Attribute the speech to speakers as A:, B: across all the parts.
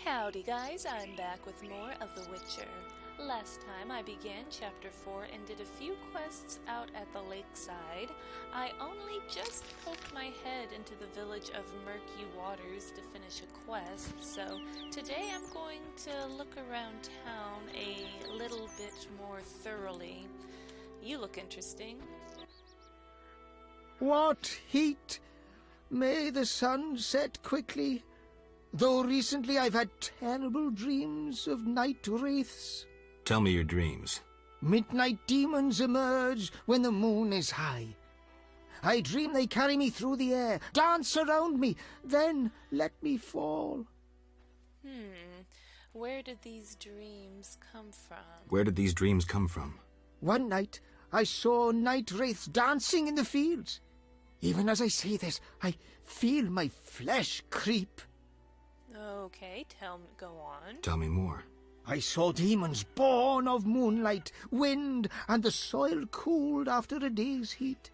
A: Howdy guys, I'm back with more of The Witcher. Last time I began Chapter 4 and did a few quests out at the lakeside. I only just poked my head into the village of Murky Waters to finish a quest, so today I'm going to look around town a little bit more thoroughly. You look interesting.
B: What heat! May the sun set quickly. Though recently I've had terrible dreams of night wraiths.
C: Tell me your dreams.
B: Midnight demons emerge when the moon is high. I dream they carry me through the air, dance around me, then let me fall.
A: Where did these dreams come from?
C: Where did these dreams come from?
B: One night I saw night wraiths dancing in the fields. Even as I say this, I feel my flesh creep.
A: Okay, go on.
C: Tell me more.
B: I saw demons born of moonlight, wind, and the soil cooled after a day's heat.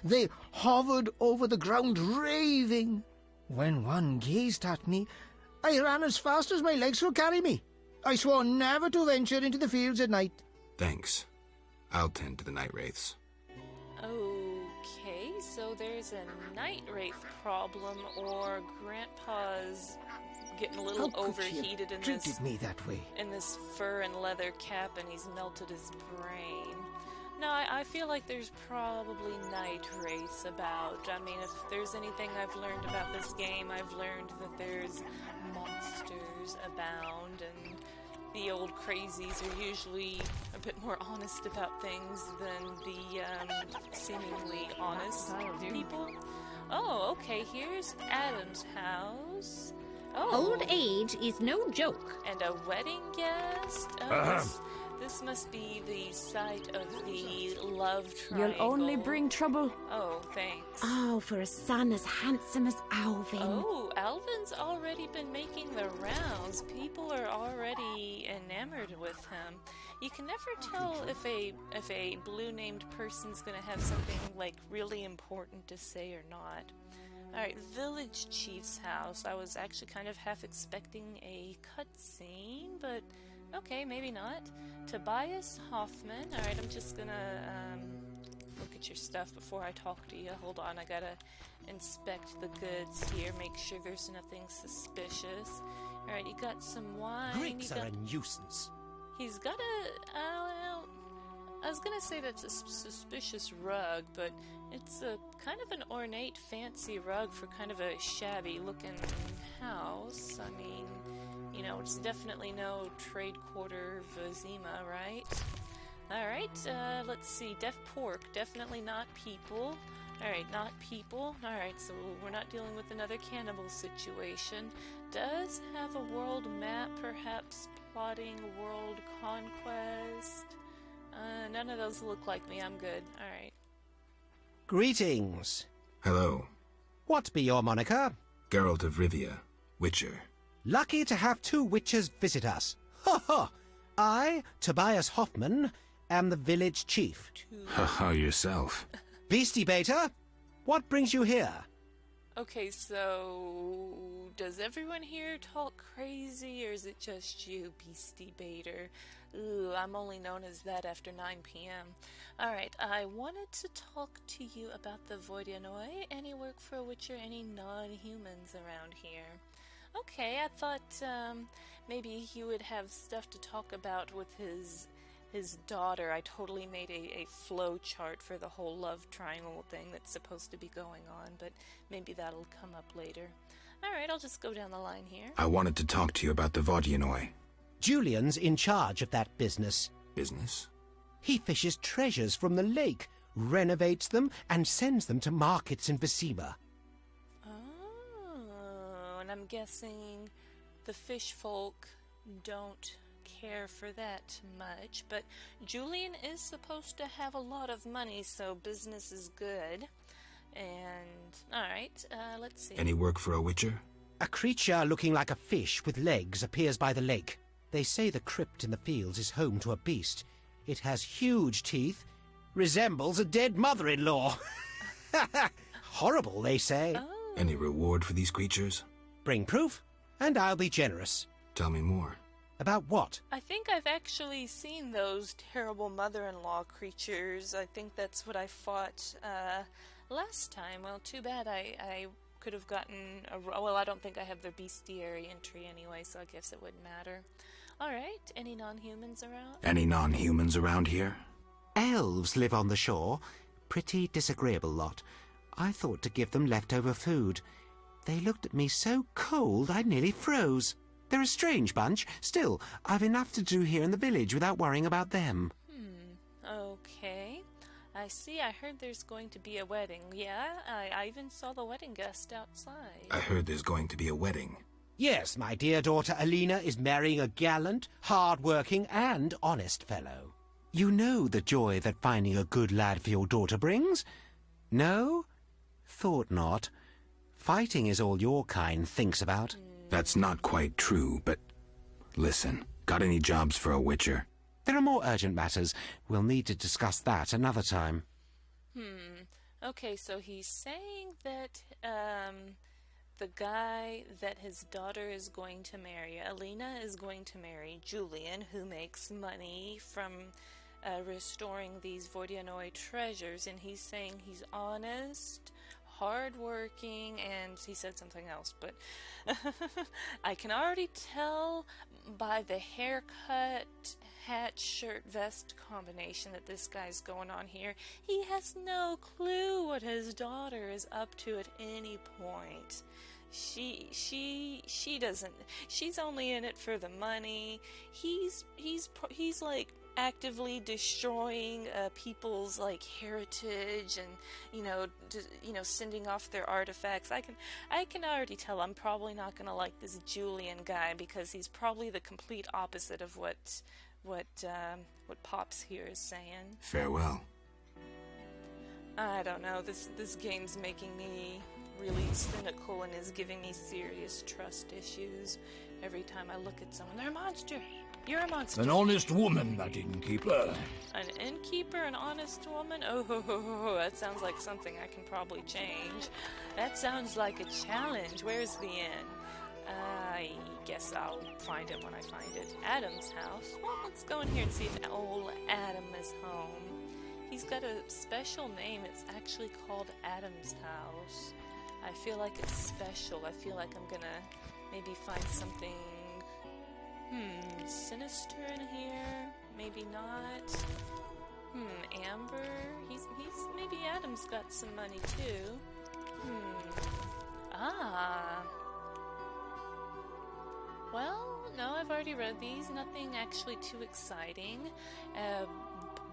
B: They hovered over the ground raving. When one gazed at me, I ran as fast as my legs could carry me. I swore never to venture into the fields at night.
C: Thanks. I'll tend to the night wraiths.
A: Okay, so there's a night wraith problem, or Grandpa's getting a little overheated in this fur and leather cap, and he's melted his brain. No, I feel like there's probably night wraiths about. I mean, if there's anything I've learned about this game, I've learned that there's monsters abound, and the old crazies are usually a bit more honest about things than the seemingly honest people. Oh, okay, here's Adam's house. Oh.
D: Old age is no joke.
A: And a wedding guest? Oh, this must be the site of the love triangle.
E: You'll only bring trouble.
A: Oh, thanks.
D: Oh, for a son as handsome as Alvin.
A: Oh, Alvin's already been making the rounds. People are already enamored with him. You can never tell if a blue-named person's gonna have something, like, really important to say or not. Alright, village chief's house. I was actually kind of half expecting a cutscene, but okay, maybe not. Tobias Hoffman. Alright, I'm just gonna look at your stuff before I talk to you. Hold on, I gotta inspect the goods here, make sure there's nothing suspicious. Alright, you got some wine.
F: Greeks are a nuisance.
A: He's got well, I was gonna say that's a suspicious rug, but it's a kind of an ornate, fancy rug for kind of a shabby-looking house. I mean, you know, it's definitely no trade quarter Vizima, right? Alright, let's see. Pork, definitely not people. Alright, not people. Alright, so we're not dealing with another cannibal situation. Does have a world map, perhaps plotting world conquest? None of those look like me. I'm good. Alright.
F: Greetings.
C: Hello.
F: What be your moniker?
C: Geralt of Rivia, Witcher.
F: Lucky to have two witchers visit us. Ha ha! I, Tobias Hoffman, am the village chief.
C: Ha ha yourself.
F: Beastie Baiter, what brings you here?
A: Okay, so does everyone here talk crazy, or is it just you, Beastie Baiter? Ooh, I'm only known as that after 9 p.m. Alright, I wanted to talk to you about the Vodyanoy. Any work for a witcher, any non-humans around here? Okay, I thought maybe he would have stuff to talk about with his daughter. I totally made a flow chart for the whole love triangle thing that's supposed to be going on, but maybe that'll come up later. Alright, I'll just go down the line here.
C: I wanted to talk to you about the Vodyanoy.
F: Julian's in charge of that business.
C: Business?
F: He fishes treasures from the lake, renovates them, and sends them to markets in Vizima.
A: Oh, and I'm guessing the fish folk don't care for that much, but Julian is supposed to have a lot of money, so business is good. And, alright, let's see.
C: Any work for a witcher?
F: A creature looking like a fish with legs appears by the lake. They say the crypt in the fields is home to a beast. It has huge teeth, resembles a dead mother-in-law. Horrible, they say.
A: Oh.
C: Any reward for these creatures?
F: Bring proof, and I'll be generous.
C: Tell me more.
F: About what?
A: I think I've actually seen those terrible mother-in-law creatures. I think that's what I fought last time. Well, too bad I could have gotten well, I don't think I have their bestiary entry anyway, so I guess it wouldn't matter. Alright, any non-humans around?
C: Any non-humans around here?
F: Elves live on the shore. Pretty disagreeable lot. I thought to give them leftover food. They looked at me so cold I nearly froze. They're a strange bunch. Still, I've enough to do here in the village without worrying about them.
A: Okay. I see. I heard there's going to be a wedding. Yeah, I even saw the wedding guest outside.
C: I heard there's going to be a wedding.
F: Yes, my dear daughter Alina is marrying a gallant, hard-working and honest fellow. You know the joy that finding a good lad for your daughter brings? No? Thought not. Fighting is all your kind thinks about.
C: That's not quite true, but... Listen, got any jobs for a witcher?
F: There are more urgent matters. We'll need to discuss that another time.
A: Okay, so he's saying that, the guy that his daughter is going to marry, Alina, is going to marry Julian, who makes money from restoring these Vodyanoy treasures, and he's saying he's honest, hardworking, and he said something else, but I can already tell by the haircut, hat, shirt, vest combination that this guy's going on here. He has no clue what his daughter is up to at any point. She doesn't. She's only in it for the money. He's like actively destroying people's like heritage and sending off their artifacts. I can already tell I'm probably not gonna like this Julian guy because he's probably the complete opposite of what Pops here is saying.
C: Farewell.
A: I don't know. This game's making me really cynical and is giving me serious trust issues. Every time I look at someone, they're a monster. You're a monster.
B: An honest woman, that innkeeper.
A: An innkeeper, an honest woman? Oh, that sounds like something I can probably change. That sounds like a challenge. Where's the inn? I guess I'll find it when I find it. Adam's house. Well, let's go in here and see if old Adam is home. He's got a special name. It's actually called Adam's house. I feel like it's special. I feel like I'm gonna maybe find something sinister in here. Maybe not. Amber. He's maybe Adam's got some money too. Well, no, I've already read these. Nothing actually too exciting.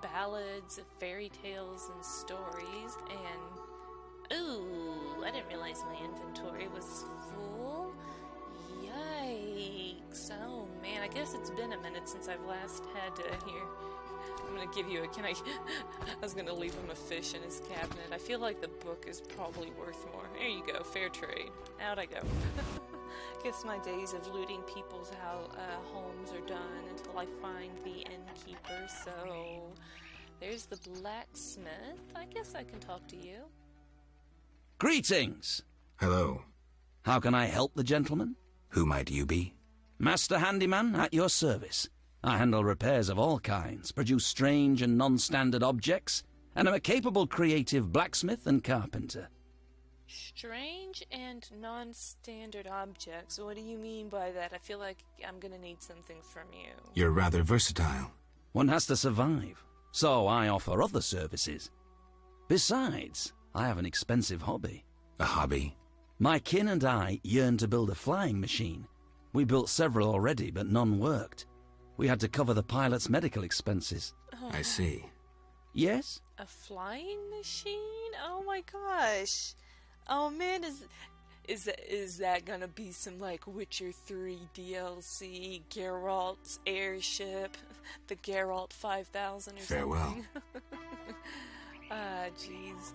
A: Ballads, fairy tales, and stories, and ooh, I didn't realize my inventory was full. Yikes. Oh man, I guess it's been a minute since I've last had to here. I'm gonna give you I was gonna leave him a fish in his cabinet. I feel like the book is probably worth more. There you go, fair trade. Out I go. Guess my days of looting people's homes are done until I find the innkeeper, so there's the blacksmith. I guess I can talk to you.
E: Greetings!
C: Hello.
E: How can I help the gentleman?
C: Who might you be?
E: Master Handyman, at your service. I handle repairs of all kinds, produce strange and non-standard objects, and am a capable creative blacksmith and carpenter.
A: Strange and non-standard objects. What do you mean by that? I feel like I'm gonna need something from you.
C: You're rather versatile.
E: One has to survive, so I offer other services. Besides, I have an expensive hobby.
C: A hobby?
E: My kin and I yearn to build a flying machine. We built several already, but none worked. We had to cover the pilot's medical expenses.
A: Oh.
C: I see.
E: Yes?
A: A flying machine? Oh my gosh. Oh man, is that gonna be some like Witcher 3 DLC, Geralt's airship, the Geralt 5000 or
C: Farewell.
A: something? Jeez.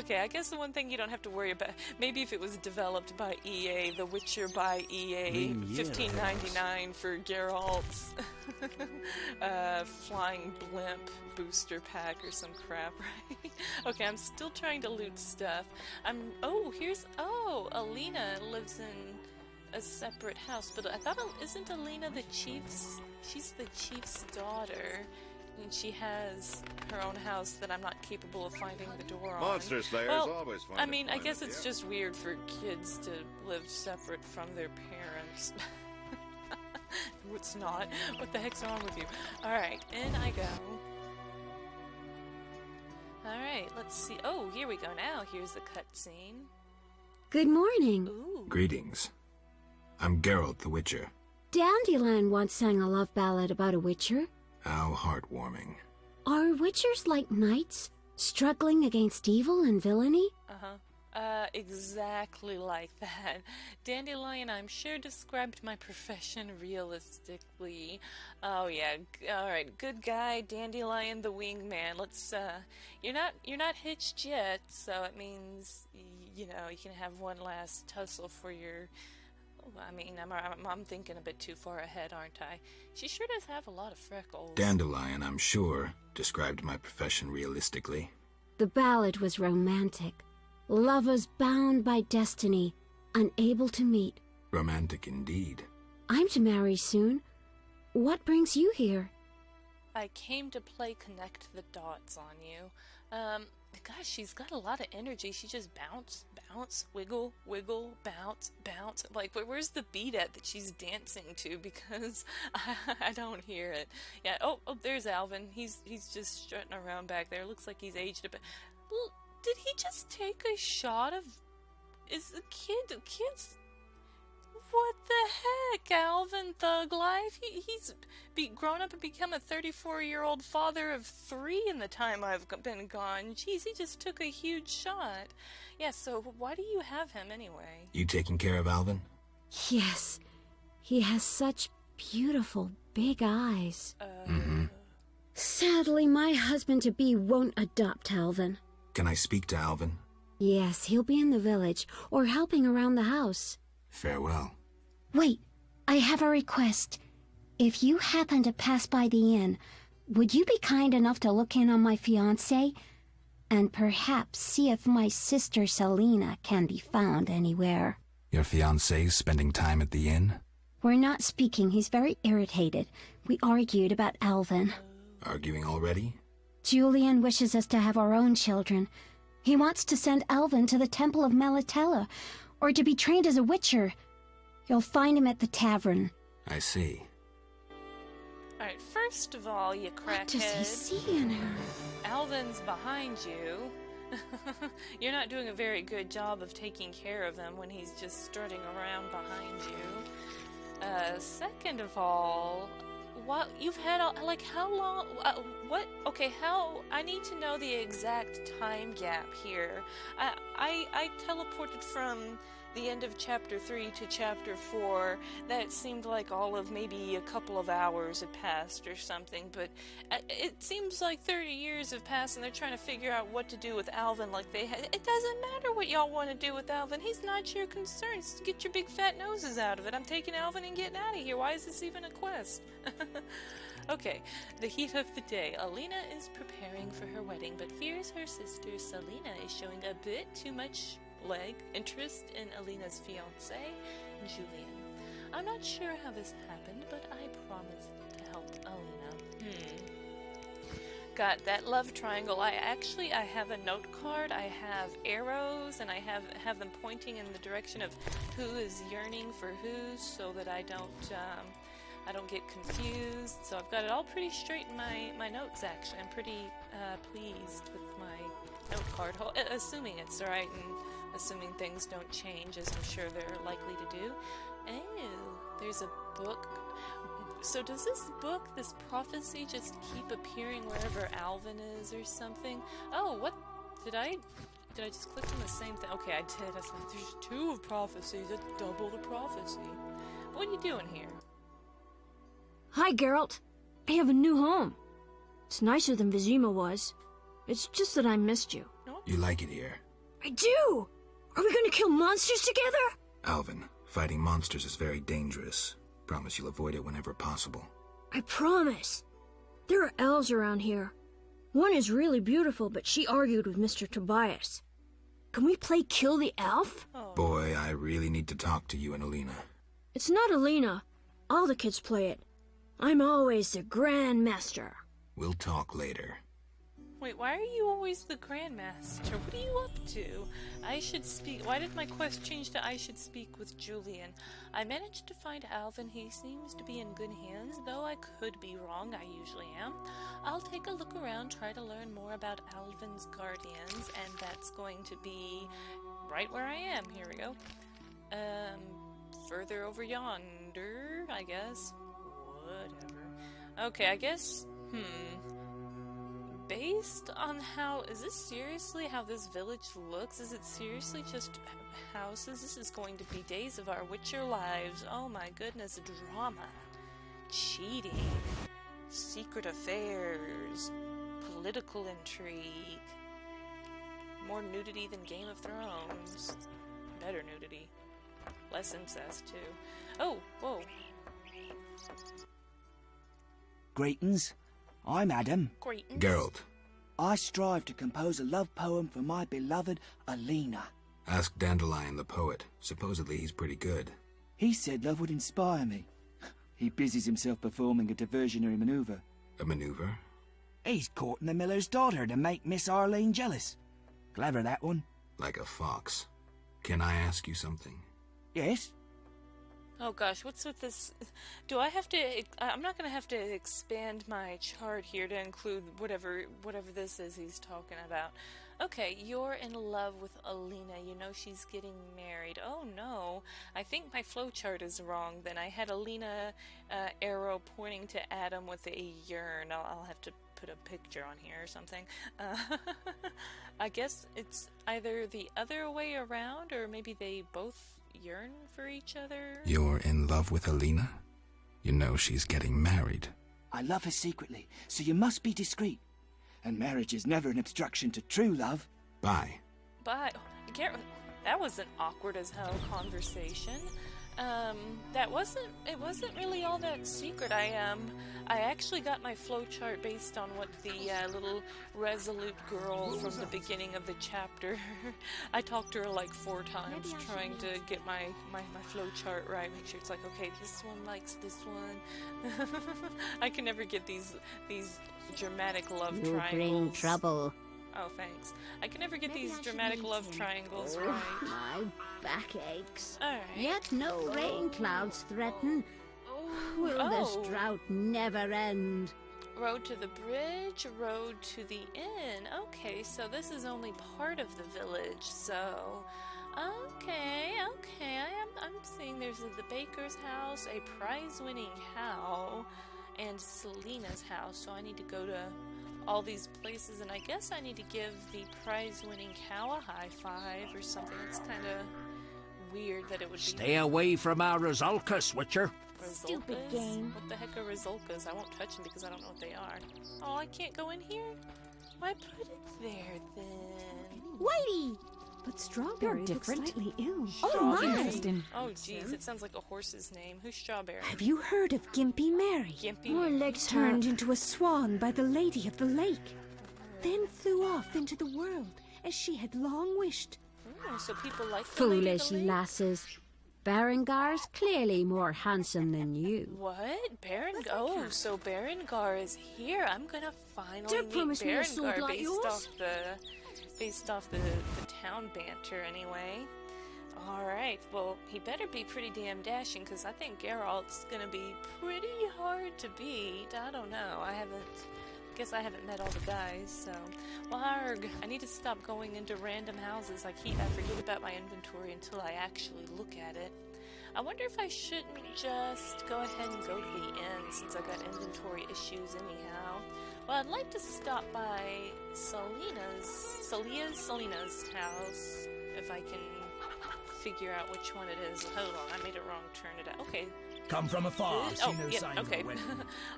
A: Okay, I guess the one thing you don't have to worry about, maybe if it was developed by EA, The Witcher by EA, $15.99 for Geralt's flying blimp booster pack or some crap, right? Okay, I'm still trying to loot stuff. Alina lives in a separate house, but I thought, isn't Alina the chief's? She's the chief's daughter, and she has her own house that I'm not capable of finding the door on.
G: Monster Slayers always find
A: I mean, I guess it's just weird for kids to live separate from their parents. It's not. What the heck's wrong with you? Alright, in I go. Alright, let's see. Oh, here we go now. Here's the cutscene.
D: Good morning.
A: Ooh.
C: Greetings. I'm Geralt the Witcher.
D: Dandelion once sang a love ballad about a witcher.
C: How heartwarming.
D: Are witchers like knights, struggling against evil and villainy?
A: Exactly like that. Dandelion, I'm sure, described my profession realistically. Oh yeah, alright, good guy, Dandelion the wingman. Let's, you're not hitched yet, so it means, you know, you can have one last tussle for your... I mean, I'm thinking a bit too far ahead, aren't I? She sure does have a lot of freckles.
C: Dandelion, I'm sure, described my profession realistically.
D: The ballad was romantic. Lovers bound by destiny, unable to meet.
C: Romantic indeed.
D: I'm to marry soon. What brings you here?
A: I came to play Connect the Dots on you. Gosh, she's got a lot of energy. She just bounce, wiggle, bounce. Like, where's the beat at that she's dancing to? Because I don't hear it. Yeah. Oh, there's Alvin. He's just strutting around back there. Looks like he's aged a bit. Did he just take a shot of... Is the kid's... What the heck, Alvin? Thug life? He's grown up and become a 34-year-old father of 3 in the time I've been gone. Jeez, he just took a huge shot. Yeah, so why do you have him anyway?
C: You taking care of Alvin?
D: Yes. He has such beautiful big eyes. Sadly, my husband-to-be won't adopt Alvin.
C: Can I speak to Alvin?
D: Yes, he'll be in the village, or helping around the house.
C: Farewell.
D: Wait, I have a request. If you happen to pass by the inn, would you be kind enough to look in on my fiancé? And perhaps see if my sister Selena can be found anywhere.
C: Your fiancé's spending time at the inn?
D: We're not speaking. He's very irritated. We argued about Alvin.
C: Arguing already?
D: Julian wishes us to have our own children. He wants to send Alvin to the Temple of Melitella, or to be trained as a witcher. You'll find him at the tavern.
C: I see.
A: Alright, first of all, you crackhead.
D: What does he see in her?
A: Alvin's behind you. You're not doing a very good job of taking care of him when he's just strutting around behind you. Second of all... What you've had, like, how long? What? Okay, how? I need to know the exact time gap here. I teleported from the end of chapter 3 to chapter 4. That seemed like all of maybe a couple of hours had passed or something, but it seems like 30 years have passed and they're trying to figure out what to do with Alvin like they had. It doesn't matter what y'all want to do with Alvin. He's not your concern. Just get your big fat noses out of it. I'm taking Alvin and getting out of here. Why is this even a quest? Okay, the heat of the day. Alina is preparing for her wedding, but fears her sister Selena is showing a bit too much interest in Alina's fiancé, Julian. I'm not sure how this happened, but I promised to help Alina. Got that love triangle. I have a note card. I have arrows, and I have them pointing in the direction of who is yearning for who, so that I don't get confused. So I've got it all pretty straight in my notes, actually. I'm pretty pleased with my note card, assuming it's right and assuming things don't change, as I'm sure they're likely to do. Oh, there's a book. So does this book, this prophecy, just keep appearing wherever Alvin is or something? Oh, what? Did I just click on the same thing? Okay, I did. I was like, there's 2 prophecies. That's double the prophecy. What are you doing here?
H: Hi, Geralt. I have a new home. It's nicer than Vizima was. It's just that I missed you.
C: You like it here?
H: I do! Are we gonna kill monsters together?
C: Alvin, fighting monsters is very dangerous. Promise you'll avoid it whenever possible.
H: I promise. There are elves around here. One is really beautiful, but she argued with Mr. Tobias. Can we play Kill the Elf?
C: Boy, I really need to talk to you and Alina.
H: It's not Alina. All the kids play it. I'm always the Grand Master.
C: We'll talk later.
A: Wait, why are you always the Grandmaster? What are you up to? I should speak. Why did my quest change to I should speak with Julian? I managed to find Alvin. He seems to be in good hands, though I could be wrong. I usually am. I'll take a look around, try to learn more about Alvin's guardians, and that's going to be right where I am. Here we go. Further over yonder, I guess. Whatever. Okay, I guess, based on how, is this seriously how this village looks? Is it seriously just houses? This is going to be days of our Witcher lives. Oh my goodness, drama, cheating, secret affairs, political intrigue, more nudity than Game of Thrones. Better nudity. Less incest, too. Oh, whoa.
G: Greetings. I'm Adam.
A: Greetings.
C: Geralt,
G: I strive to compose a love poem for my beloved Alina.
C: ask Dandelion the poet. Supposedly he's pretty good.
G: He said love would inspire me. He busies himself performing a diversionary maneuver.
C: A maneuver?
G: He's courting the miller's daughter to make Miss Arlene jealous. Clever, that one.
C: Like a fox. Can I ask you something?
G: Yes?
A: Oh gosh, what's with this? Do I have to... I'm not going to have to expand my chart here to include whatever this is he's talking about. Okay, you're in love with Alina. You know she's getting married. Oh no, I think my flowchart is wrong then. I had Alina arrow pointing to Adam with a yearn. I'll have to put a picture on here or something. I guess it's either the other way around, or maybe they both yearn for each other.
C: You're in love with Alina? You know she's getting married.
G: I love her secretly, so you must be discreet. And marriage is never an obstruction to true love.
C: Bye.
A: Bye. That was an awkward as hell conversation. It wasn't really all that secret. I actually got my flowchart based on what the little resolute girl from the beginning of the chapter, I talked to her like 4 times trying to get my flowchart right, make sure it's like, okay, this one likes this one. I can never get these dramatic love triangles.
D: You bring trouble.
A: Oh, thanks. I can never get these dramatic love triangles right.
D: My back aches.
A: Alright.
D: Yet no rain clouds threaten. Will this drought never end?
A: Road to the bridge, road to the inn. Okay, so this is only part of the village, so... Okay. I'm seeing there's the baker's house, a prize-winning cow, and Selena's house, so I need to go to all these places, and I guess I need to give the prize-winning cow a high five or something. It's kind of weird that it would be...
B: Stay away from our Rizulcus, Witcher.
D: Stupid game.
A: What the heck are Rizulcas? I won't touch them because I don't know what they are. Oh, I can't go in here? Why put it there, then?
D: Whitey!
I: But Strawberry looks slightly ill.
D: Oh, my!
I: Interesting.
A: Oh, jeez, it sounds like a horse's name. Who's Strawberry?
I: Have you heard of Gimpy Mary?
A: Gimpy
H: More
A: Mary.
H: legs
I: Turned into a swan by the Lady of the Lake. Then flew off into the world as she had long wished.
A: Oh, so people like the Lady of
D: Foolish
A: the Lake?
D: lasses. Berengar's clearly more handsome than you.
A: What? Berengar? Oh, so Berengar is here. I'm gonna finally
H: Don't
A: meet
H: promise me a sword
A: Berengar
H: like yours.
A: based off the town banter anyway. Alright, well, he better be pretty damn dashing, because I think Geralt's gonna be pretty hard to beat. I don't know. Guess I haven't met all the guys, so... Well, arg, I need to stop going into random houses. I forget about my inventory until I actually look at it. I wonder if I shouldn't just go ahead and go to the inn, since I've got inventory issues anyhow. Well, I'd like to stop by Selena's house, if I can figure out which one it is. Hold on, I made a wrong turn it out. Okay.
B: Come from afar, see no
A: yeah,
B: sign
A: okay.
B: of wedding.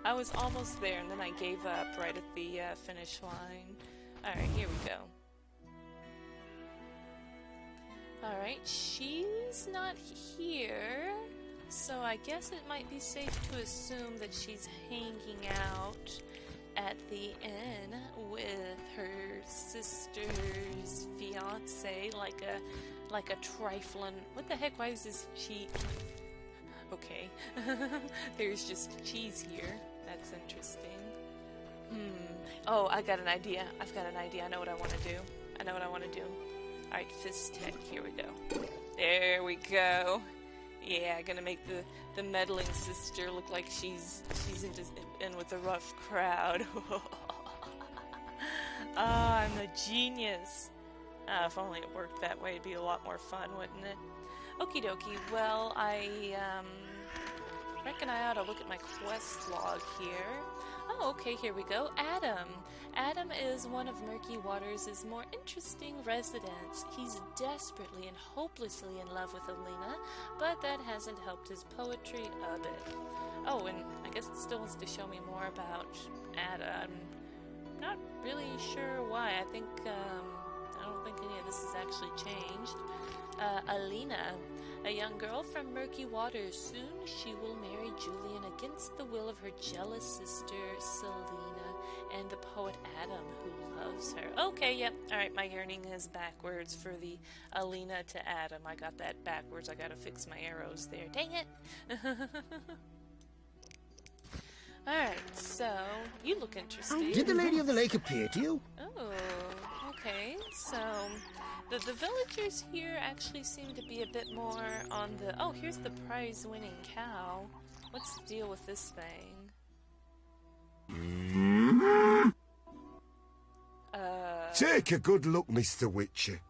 A: I was almost there, and then I gave up right at the finish line. Alright, here we go. Alright, she's not here, so I guess it might be safe to assume that she's hanging out at the inn with her sister's fiance, like a trifling... What the heck, why is this cheat? Okay. There's just cheese here. That's interesting. Oh, I got an idea. I've got an idea. I know what I want to do. Alright, fist tech. Here we go. There we go. Yeah, gonna make the meddling sister look like she's in with a rough crowd. I'm a genius. If only it worked that way, it'd be a lot more fun, wouldn't it? Okie dokie. Well, I reckon I ought to look at my quest log here. Oh, okay, here we go. Adam. Adam is one of Murky Waters' more interesting residents. He's desperately and hopelessly in love with Alina, but that hasn't helped his poetry a bit. Oh, and I guess it still wants to show me more about Adam. I'm not really sure why. I don't think any of this has actually changed. Alina, a young girl from Murky Waters. Soon she will marry Julian against the will of her jealous sister, Selena, and the poet Adam, who loves her. Okay, yep. Alright, my yearning is backwards for the Alina to Adam. I got that backwards. I gotta fix my arrows there. Dang it! Alright, so, you look interesting.
B: Did the Lady of the Lake appear to you?
A: Oh, okay. So, the villagers here actually seem to be a bit more on the... Oh, here's the prize-winning cow. What's the deal with this thing?
J: Take a good look, Mr. Witcher.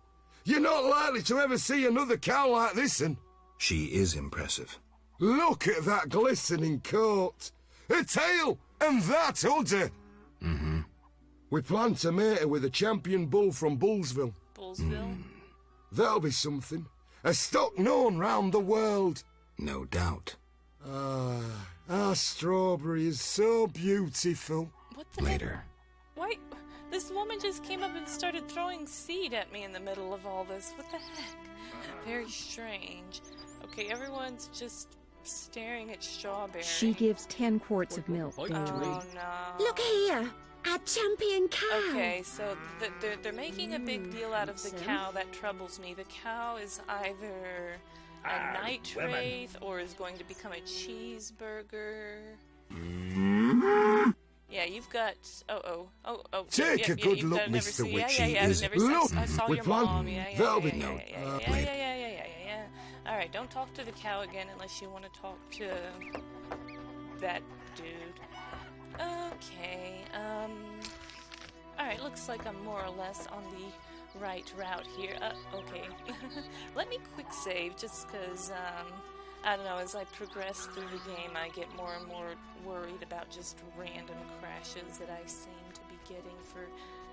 J: You're not likely to ever see another cow like this one.
C: She is impressive.
J: Look at that glistening coat. A tail, and that udder.
C: Mm-hmm.
J: We plan to mate her with a champion bull from Bullsville.
A: Bullsville?
J: That'll be something. A stock known round the world.
C: No doubt.
J: Our strawberry is so beautiful.
A: What the
C: Later.
A: heck? Why? This woman just came up and started throwing seed at me in the middle of all this. What the heck? Very strange. Okay, everyone's just staring at strawberry.
I: She gives 10 quarts of milk daily.
A: Oh, no.
I: Look here! A champion cow!
A: Okay, so they're making a big deal out of the cow. That troubles me. The cow is either a night wraith or is going to become a cheeseburger. Yeah, you've got... Oh.
J: Take a good look, Mr. Witchy.
A: Yeah,
J: Look,
A: I saw
J: we
A: your
J: plan.
A: mom. Yeah.
J: Later.
A: Alright, don't talk to the cow again unless you want to talk to that dude. Okay, alright, looks like I'm more or less on the right route here. Okay. Let me quick save, just because, I don't know, as I progress through the game, I get more and more worried about just random crashes that I seem to be getting for...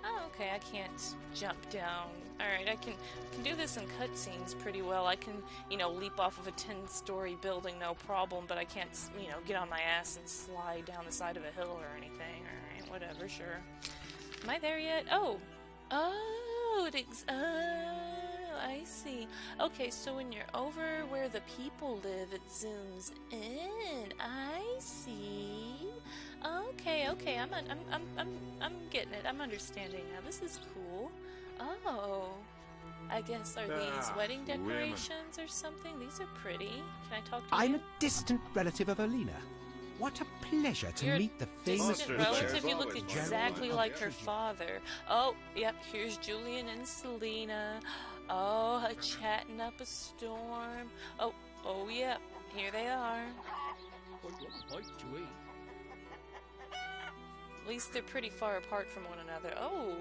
A: Oh, okay, I can't jump down. Alright, I can do this in cutscenes pretty well. I can, leap off of a 10-story building, no problem, but I can't, get on my ass and slide down the side of a hill or anything. Alright, whatever, sure. Am I there yet? Oh, I see. Okay, so when you're over where the people live, it zooms in. I see. Okay. I'm getting it. I'm understanding now. This is cool. Oh, I guess are these wedding decorations or something? These are pretty. Can I talk to you?
F: I'm a distant relative of Alina. What a pleasure to meet the famous
A: distant relative. You look exactly like her father. Oh, yep. Here's Julian and Selena. Oh, chatting up a storm. Oh, yep. Here they are. At least they're pretty far apart from one another. Oh,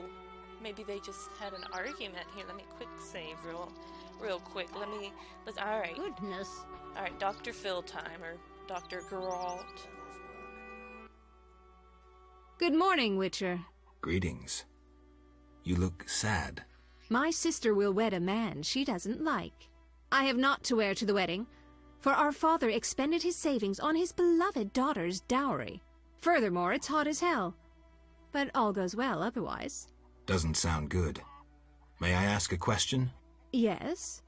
A: maybe they just had an argument. Here, let me quick save real quick. All right.
D: Goodness.
A: All right, Dr. Phil time, or Dr. Geralt.
I: Good morning, Witcher.
C: Greetings. You look sad.
I: My sister will wed a man she doesn't like. I have naught to wear to the wedding, for our father expended his savings on his beloved daughter's dowry. Furthermore, it's hot as hell. But all goes well otherwise.
C: Doesn't sound good. May I ask a question?
I: Yes?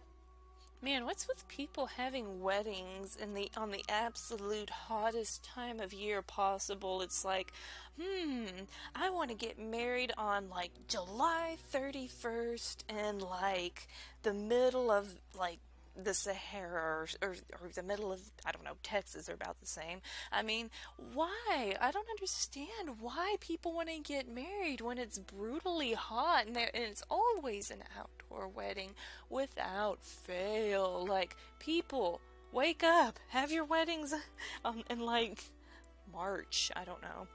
A: Man, what's with people having weddings on the absolute hottest time of year possible? It's like, I want to get married on July 31st and the middle of the Sahara or the middle of, I don't know, Texas are about the same. I mean, why? I don't understand why people want to get married when it's brutally hot and it's always an outdoor wedding without fail. Like, people, wake up, have your weddings in like March, I don't know.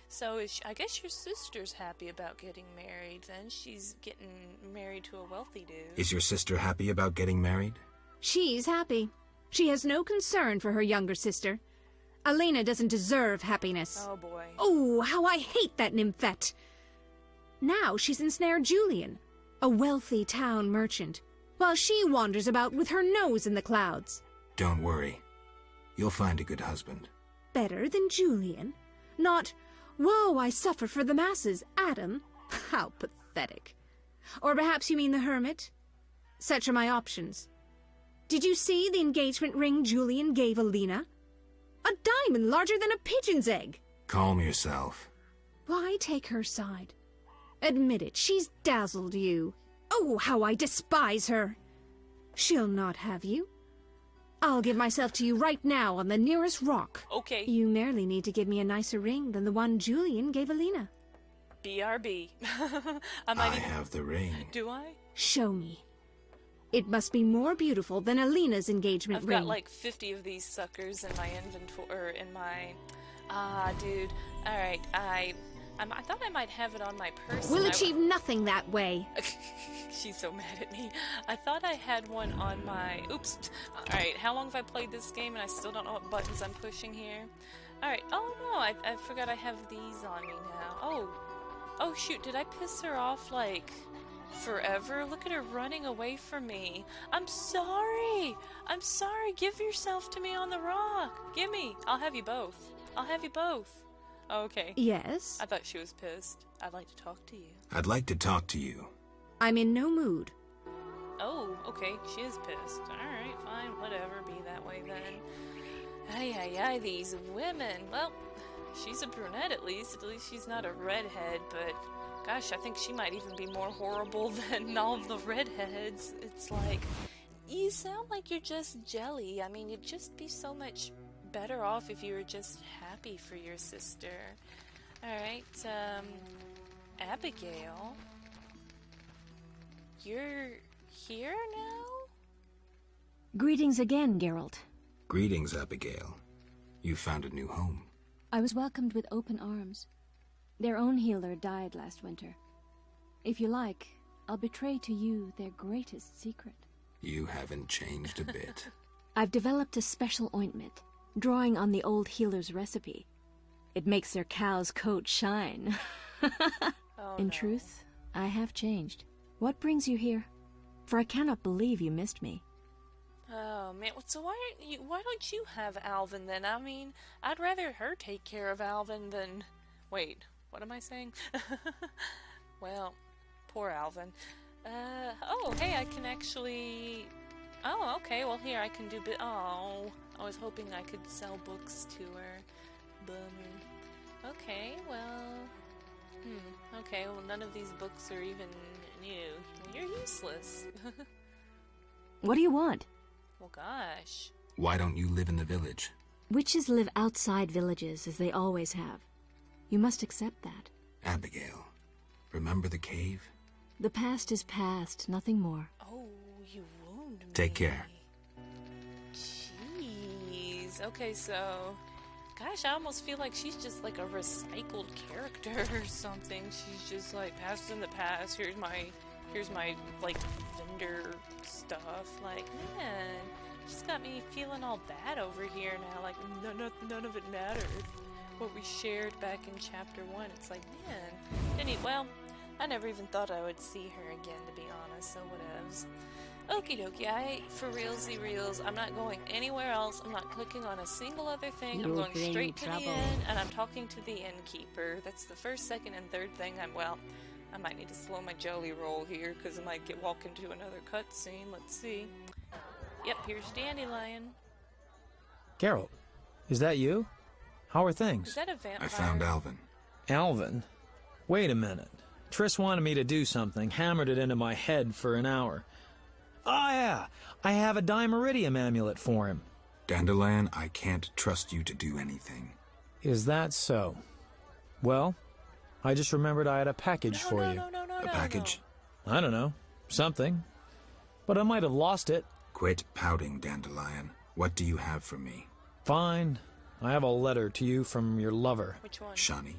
A: So I guess your sister's happy about getting married, then. She's getting married to a wealthy dude.
C: Is your sister happy about getting married?
I: She's happy. She has no concern for her younger sister. Alina doesn't deserve happiness.
A: Oh, boy.
I: Oh, how I hate that nymphette. Now she's ensnared Julian, a wealthy town merchant, while she wanders about with her nose in the clouds.
C: Don't worry. You'll find a good husband.
I: Better than Julian? Not, woe, I suffer for the masses, Adam. How pathetic. Or perhaps you mean the hermit? Such are my options. Did you see the engagement ring Julian gave Alina? A diamond larger than a pigeon's egg.
C: Calm yourself.
I: Why take her side? Admit it, she's dazzled you. Oh, how I despise her. She'll not have you. I'll give myself to you right now on the nearest rock.
A: Okay.
I: You merely need to give me a nicer ring than the one Julian gave Alina.
A: BRB.
C: I have the ring.
A: Do I?
I: Show me. It must be more beautiful than Alina's engagement ring.
A: I've got like 50 of these suckers in my inventory, or in my... Ah, dude. Alright, I thought I might have it on my person.
I: We'll achieve nothing that way.
A: She's so mad at me. I thought I had one on my... Oops. Alright, how long have I played this game and I still don't know what buttons I'm pushing here? Alright, oh no, I forgot I have these on me now. Oh shoot, did I piss her off, like, forever? Look at her running away from me. I'm sorry! I'm sorry, give yourself to me on the rock. Gimme, I'll have you both. I'll have you both. Oh, okay.
I: Yes?
A: I thought she was pissed. I'd like to talk to you.
C: I'd like to talk to you.
I: I'm in no mood.
A: Oh, okay, she is pissed. Alright, fine, whatever, be that way then. Ay, these women. Well, she's a brunette at least she's not a redhead, but gosh, I think she might even be more horrible than all of the redheads. It's like, you sound like you're just jelly. I mean, you'd just be so much better off if you were just happy for your sister. Alright, Abigail? You're here now?
K: Greetings again, Geralt.
C: Greetings, Abigail. You found a new home.
K: I was welcomed with open arms. Their own healer died last winter. If you like, I'll betray to you their greatest secret.
C: You haven't changed a bit.
K: I've developed a special ointment, drawing on the old healer's recipe. It makes their cow's coat shine. In truth, I have changed. What brings you here? For I cannot believe you missed me.
A: Oh man, so why don't you have Alvin then? I mean, I'd rather her take care of Alvin than... Wait, what am I saying? Well, poor Alvin. Oh, hey, I can actually... Oh, okay, well here I can do oh, I was hoping I could sell books to her. Bummer. Okay, well... Okay, well none of these books are even new. You're useless.
K: What do you want?
A: Well, gosh.
C: Why don't you live in the village?
K: Witches live outside villages, as they always have. You must accept that.
C: Abigail, remember the cave?
K: The past is past, nothing more.
A: Oh, you wound me.
C: Take care.
A: Jeez. Okay, so... Gosh, I almost feel like she's just like a recycled character or something. She's just like, past in the past, here's my like, vendor stuff. Like, man, she's got me feeling all bad over here now. Like, none of it mattered. What we shared back in chapter 1. It's like, man. Well, I never even thought I would see her again, to be honest, so whatevs. Okie dokie, for reals, I'm not going anywhere else. I'm not clicking on a single other thing. I'm going straight to the inn, and I'm talking to the innkeeper. That's the first, second, and third thing I might need to slow my jelly roll here, because I might walk into another cutscene. Let's see. Yep, here's Dandelion.
L: Geralt, is that you? How are things?
A: Is that a vampire?
C: I found Alvin.
L: Alvin? Wait a minute. Triss wanted me to do something, hammered it into my head for an hour. Oh, yeah. I have a Dimeridium amulet for him.
C: Dandelion, I can't trust you to do anything.
L: Is that so? Well, I just remembered I had a package for you.
C: A package?
L: I don't know. Something. But I might have lost it.
C: Quit pouting, Dandelion. What do you have for me?
L: Fine. I have a letter to you from your lover.
A: Which one?
C: Shani.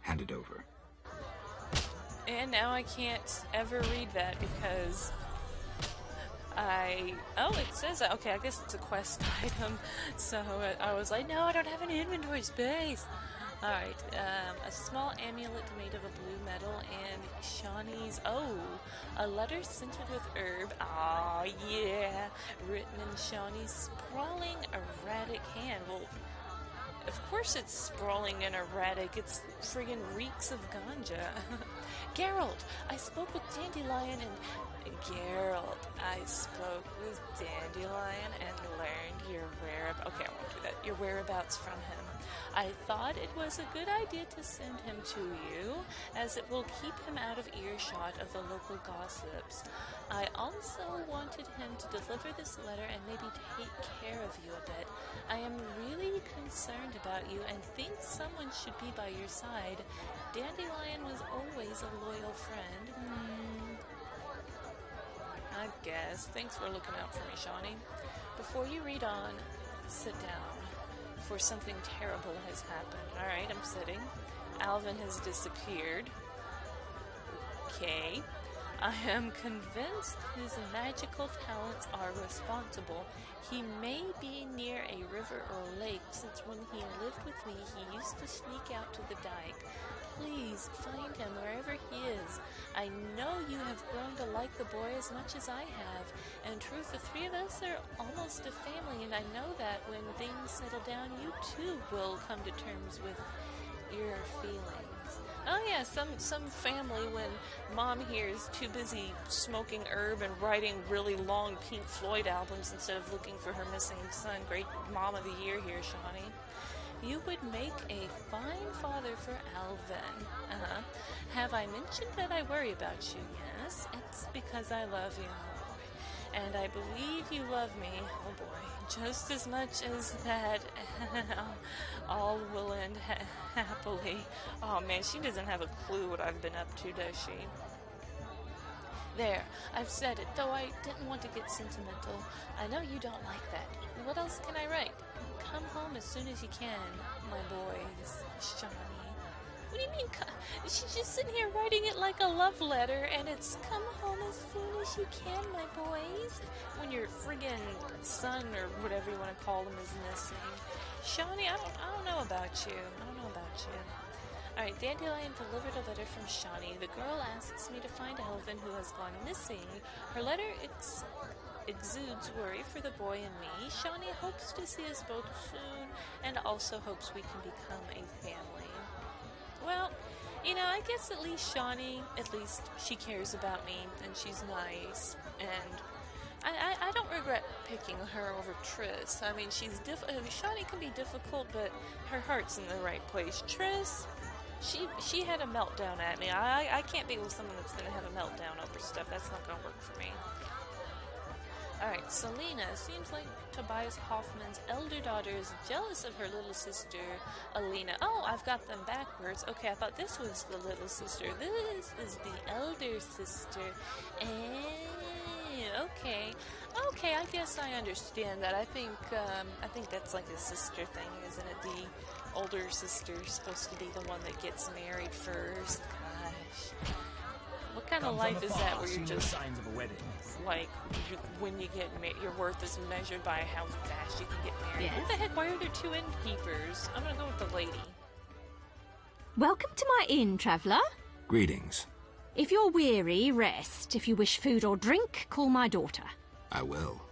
C: Hand it over.
A: And now I can't ever read that because oh, it says, okay, I guess it's a quest item. So I was like, no, I don't have any inventory space. Alright, a small amulet made of a blue metal and Shani's, a letter scented with herb, aw, yeah, written in Shani's sprawling, erratic hand. Well, of course it's sprawling and erratic, it's friggin' reeks of ganja. Geralt, I spoke with Dandelion and Geralt, I spoke with Dandelion and learned your whereabouts. Okay, I won't do that. Your whereabouts from him. I thought it was a good idea to send him to you, as it will keep him out of earshot of the local gossips. I also wanted him to deliver this letter and maybe take care of you a bit. I am really concerned about you and think someone should be by your side. Dandelion was always a loyal friend. I guess. Thanks for looking out for me, Shani. Before you read on, sit down, for something terrible has happened. Alright, I'm sitting. Alvin has disappeared. Okay. I am convinced his magical talents are responsible. He may be near a river or lake, since when he lived with me, he used to sneak out to the dike. Please find him wherever he is. I know you have grown to like the boy as much as I have. And in truth, the three of us are almost a family, and I know that when things settle down, you too will come to terms with your feelings. Oh yeah, some family, when mom here is too busy smoking herb and writing really long Pink Floyd albums instead of looking for her missing son. Great mom of the year here, Shani. You would make a fine father for Alvin. Have I mentioned that I worry about you? Yes, it's because I love you, oh boy. And I believe you love me, oh boy, just as much as that. All will end happily. Oh man, she doesn't have a clue what I've been up to, does she? There, I've said it, though I didn't want to get sentimental. I know you don't like that. What else can I write? Come home as soon as you can, my boys. Shani. What do you mean? She's just sitting here writing it like a love letter, and it's come home as soon as you can, my boys. When your friggin' son, or whatever you want to call him, is missing. Shani, I don't know about you. I don't know about you. Alright, Dandelion delivered a letter from Shani. The girl asks me to find Alvin, who has gone missing. Her letter exudes worry for the boy and me. Shani hopes to see us both soon, and also hopes we can become a family. Well, you know, I guess at least Shani, she cares about me, and she's nice, and I don't regret picking her over Triss. I mean, Shani can be difficult, but her heart's in the right place. Triss, she had a meltdown at me. I can't be with someone that's going to have a meltdown over stuff. That's not going to work for me. Alright, Selena. Seems like Tobias Hoffman's elder daughter is jealous of her little sister, Alina. Oh, I've got them backwards. Okay, I thought this was the little sister. This is the elder sister. Okay. Okay, I guess I understand that. I think that's like a sister thing, isn't it? The older sister is supposed to be the one that gets married first. Gosh. What kind of life is that where you're just signs of a wedding? Like, when you get married, your worth is measured by how fast you can get married. Yes. What the heck? Why are there two innkeepers? I'm gonna go with the lady.
I: Welcome to my inn, traveller.
C: Greetings.
I: If you're weary, rest. If you wish food or drink, call my daughter.
C: I will.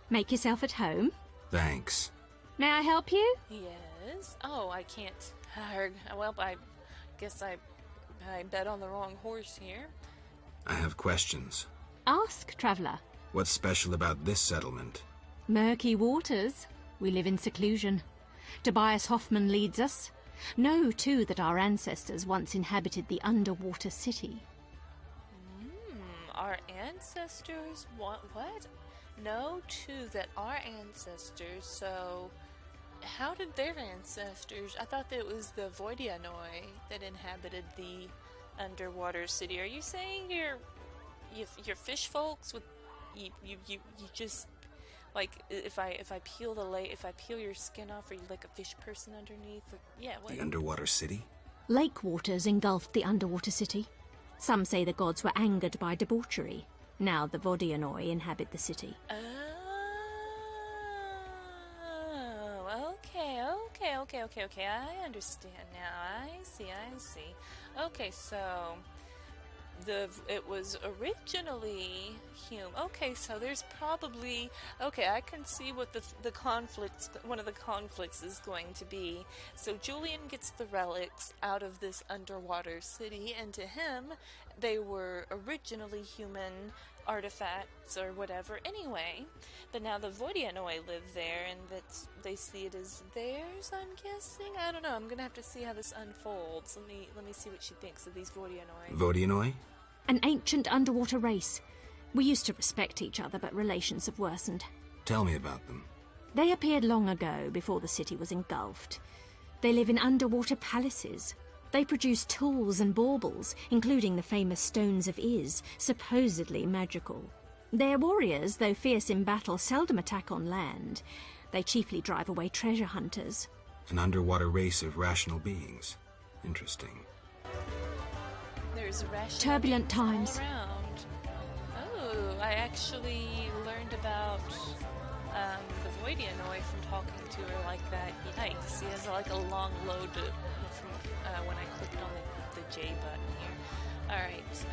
I: Make yourself at home.
C: Thanks.
I: May I help you?
A: Yes. Oh, I can't. Well, I guess I bet on the wrong horse here.
C: I have questions.
I: Ask, traveller.
C: What's special about this settlement?
I: Murky Waters. We live in seclusion. Tobias Hoffman leads us. Know, too, that our ancestors once inhabited the underwater city.
A: our ancestors want what? Know too that our ancestors, so how did their ancestors? I thought that it was the Vodyanoy that inhabited the underwater city. Are you saying your fish folks with you just like if I peel your skin off, are you like a fish person underneath? Or, yeah, what?
C: The underwater city?
H: Lake waters engulfed the underwater city. Some say the gods were angered by debauchery. Now the Vodyanoy inhabit the city.
A: Oh, okay. I understand now. I see. Okay, so it was originally human. Okay, so there's probably I can see what the conflicts. One of the conflicts is going to be. So Julian gets the relics out of this underwater city, and to him, they were originally human artifacts or whatever. Anyway, but now the Vodyanoy live there, and that they see it as theirs. I'm guessing. I don't know. I'm gonna have to see how this unfolds. Let me see what she thinks of these Vodyanoy.
C: Vodyanoy?
H: An ancient underwater race. We used to respect each other, but relations have worsened.
C: Tell me about them.
H: They appeared long ago, before the city was engulfed. They live in underwater palaces. They produce tools and baubles, including the famous Stones of Iz, supposedly magical. Their warriors, though fierce in battle, seldom attack on land. They chiefly drive away treasure hunters.
C: An underwater race of rational beings. Interesting.
A: There's rational
H: turbulent times.
A: All around. Oh, I actually learned about the Vodyanoy from talking to her like that. Yikes, he has like a long load from when I clicked on the J button here. Alright,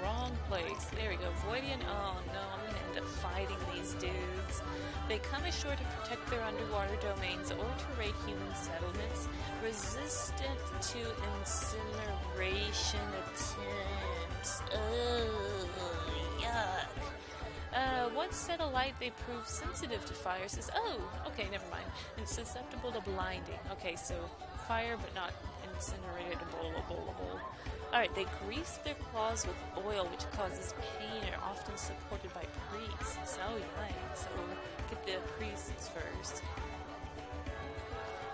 A: wrong place. There we go. Vodyanoy. Oh no, I'm gonna end up fighting these dudes. They come ashore to protect their underwater domains or to raid human settlements, resistant to incineration attempts. Oh, yuck. Once set alight, they prove sensitive to fire. Says, oh, okay, never mind. And susceptible to blinding. Okay, so fire, but not incineratable. Alright, they grease their claws with oil, which causes pain, and are often supported by priests. Oh, yeah. So get the priests first.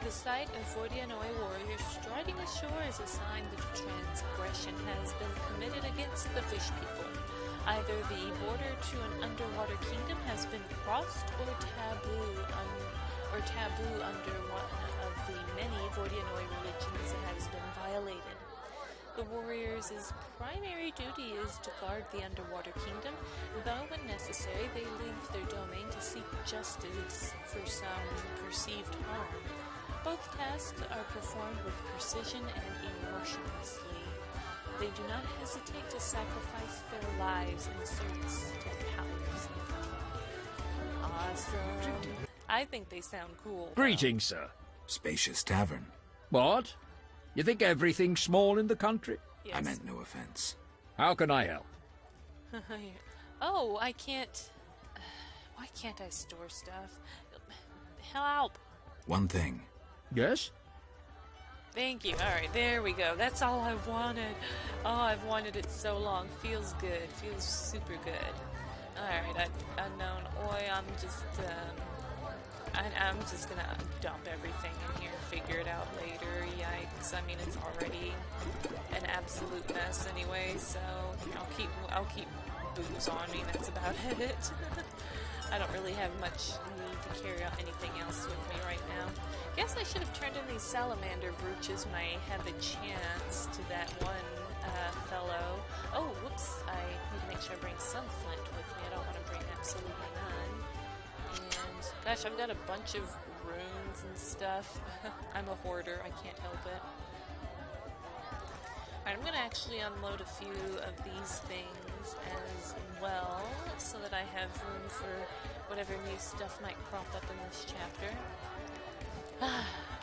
A: The sight of Vodyanoy warriors striding ashore is a sign that a transgression has been committed against the fish people. Either the border to an underwater kingdom has been crossed, or taboo under one of the many Vodyanoy religions has been violated. The warriors' primary duty is to guard the underwater kingdom, though when necessary they leave their domain to seek justice for some perceived harm. Both tasks are performed with precision and emotionlessly. They do not hesitate to sacrifice their lives in service to the powers. Awesome. I think they sound cool.
M: Greetings, sir.
C: Spacious tavern.
M: What? You think everything's small in the country?
A: Yes.
C: I meant no offense.
M: How can I help?
A: Oh, I can't... Why can't I store stuff? Help!
C: One thing.
M: Yes?
A: Thank you. Alright, there we go. That's all I've wanted. Oh, I've wanted it so long. Feels good. Feels super good. Alright, unknown Oi, I'm just gonna dump everything in here, figure it out later. Yikes. I mean, it's already an absolute mess anyway, so I'll keep booze on me. That's about it. I don't really have much need to carry out anything else with me right now. Guess I should have turned in these salamander brooches when I had the chance to that one fellow. Oh, whoops. I need to make sure I bring some flint with me. I don't want to bring absolutely none. And, gosh, I've got a bunch of runes and stuff. I'm a hoarder. I can't help it. Alright, I'm going to actually unload a few of these things as well, so that I have room for whatever new stuff might crop up in this chapter.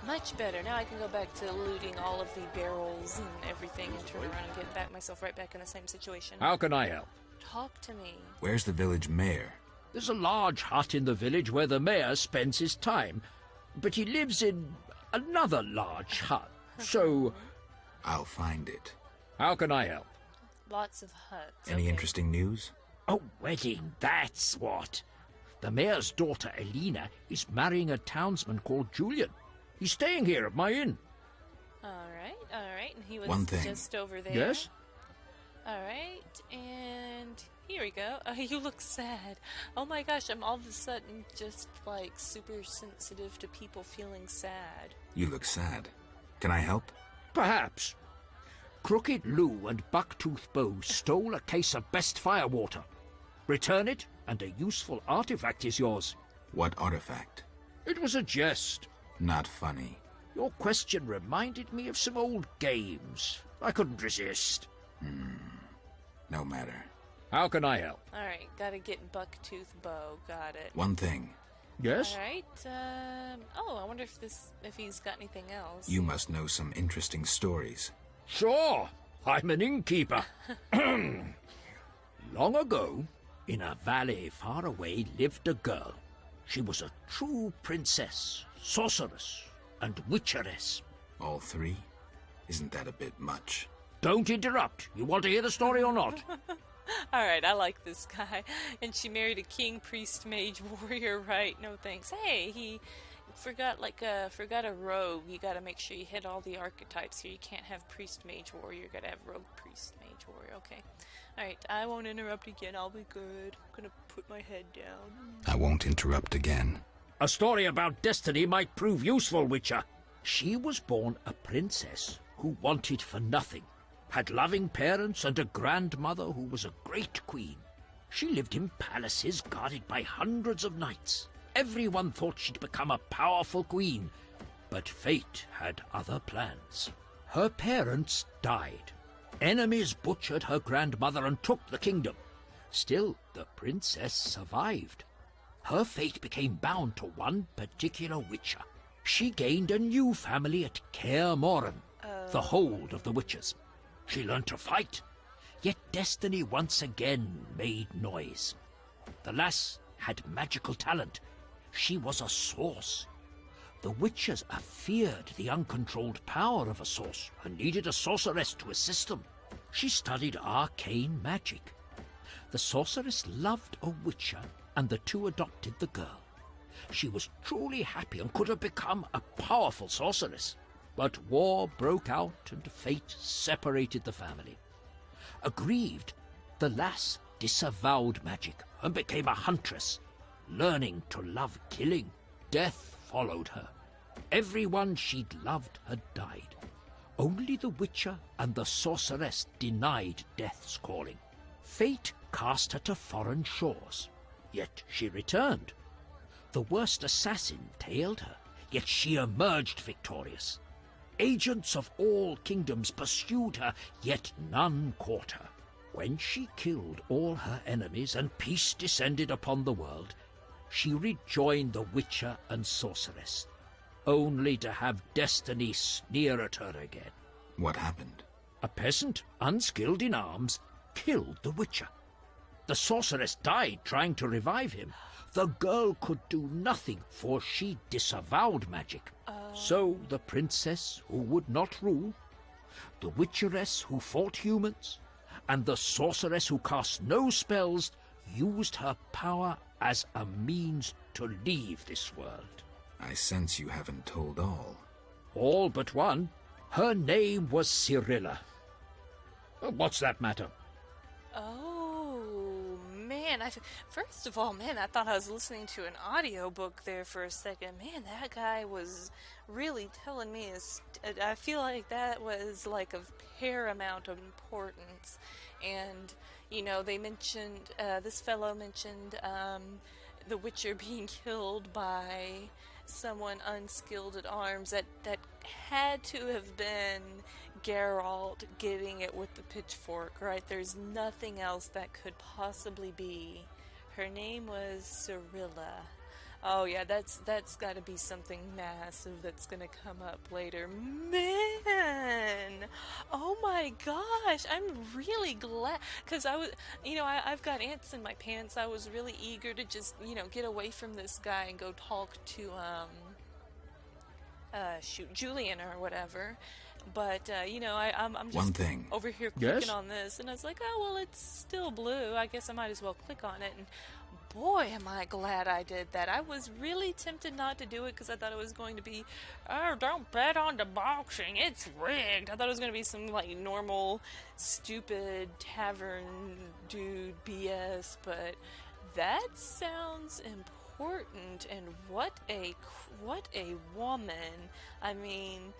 A: Much better. Now I can go back to looting all of the barrels and everything and turn around and get myself right back in the same situation.
M: How can I help?
A: Talk to me.
C: Where's the village mayor?
M: There's a large hut in the village where the mayor spends his time, but he lives in another large hut, so...
C: I'll find it.
M: How can I help?
A: Lots of huts.
C: Any
A: okay.
C: interesting news?
M: A wedding, that's what. The mayor's daughter, Alina, is marrying a townsman called Julian. He's staying here at my inn.
A: All right. And he was
C: One thing.
A: just over there.
M: Yes?
A: All right, and here we go. You look sad. Oh my gosh, I'm all of a sudden just, like, super sensitive to people feeling sad.
C: You look sad. Can I help?
M: Perhaps. Crooked Lou and Bucktooth Bow stole a case of best firewater. Return it, and a useful artifact is yours.
C: What artifact?
M: It was a jest.
C: Not funny.
M: Your question reminded me of some old games. I couldn't resist.
C: No matter.
M: How can I help?
A: All right, gotta get Bucktooth Bow. Got it.
C: One thing.
M: Yes?
A: All right. I wonder if he's got anything else.
C: You must know some interesting stories.
M: Sure. I'm an innkeeper. Long ago, in a valley far away, lived a girl. She was a true princess, sorceress, and witcheress.
C: All three? Isn't that a bit much?
M: Don't interrupt. You want to hear the story or not?
A: All right, I like this guy. And she married a king, priest, mage, warrior, right? No thanks. Hey, he forgot a rogue. You gotta make sure you hit all the archetypes here. You can't have priest, mage, warrior. You gotta have rogue, priest, mage, warrior. Okay. All right, I won't interrupt again. I'll be good. I'm gonna put my head down.
C: I won't interrupt again.
M: A story about destiny might prove useful, Witcher. She was born a princess who wanted for nothing. Had loving parents and a grandmother who was a great queen. She lived in palaces guarded by hundreds of knights. Everyone thought she'd become a powerful queen, but fate had other plans. Her parents died. Enemies butchered her grandmother and took the kingdom. Still, the princess survived. Her fate became bound to one particular witcher. She gained a new family at Kaer Morhen, the hold of the witches. She learned to fight, yet destiny once again made noise. The lass had magical talent. She was a source. The witches feared the uncontrolled power of a source and needed a sorceress to assist them. She studied arcane magic. The sorceress loved a witcher, and the two adopted the girl. She was truly happy and could have become a powerful sorceress. But war broke out and fate separated the family. Aggrieved, the lass disavowed magic and became a huntress, learning to love killing. Death followed her. Everyone she'd loved had died. Only the witcher and the sorceress denied death's calling. Fate cast her to foreign shores, yet she returned. The worst assassin tailed her, yet she emerged victorious. Agents of all kingdoms pursued her, yet none caught her. When she killed all her enemies and peace descended upon the world, she rejoined the witcher and sorceress, only to have destiny sneer at her again.
C: What happened?
M: A peasant, unskilled in arms, killed the witcher. The sorceress died trying to revive him. The girl could do nothing, for she disavowed magic. So the princess who would not rule, the witcheress who fought humans, and the sorceress who cast no spells used her power as a means to leave this world.
C: I sense you haven't told all.
M: All but one. Her name was Cyrilla. What's that matter?
A: Oh, man. First of all, man, I thought I was listening to an audiobook there for a second. Man, that guy was really telling me I feel like that was like of paramount importance. And, they mentioned, this fellow mentioned the Witcher being killed by someone unskilled at arms. That had to have been Geralt getting it with the pitchfork, right? There's nothing else that could possibly be. Her name was Cyrilla. Oh yeah, that's got to be something massive that's gonna come up later. Man, oh my gosh, I'm really glad, because I was, I've got ants in my pants. I was really eager to just, get away from this guy and go talk to Julian or whatever. But, I'm just
C: One thing.
A: over here clicking on this, and I was like, oh, well, it's still blue. I guess I might as well click on it, and boy, am I glad I did that. I was really tempted not to do it because I thought it was going to be, oh, don't bet on the boxing, it's rigged. I thought it was going to be some, like, normal, stupid tavern dude BS, but that sounds important, and what a woman. I mean,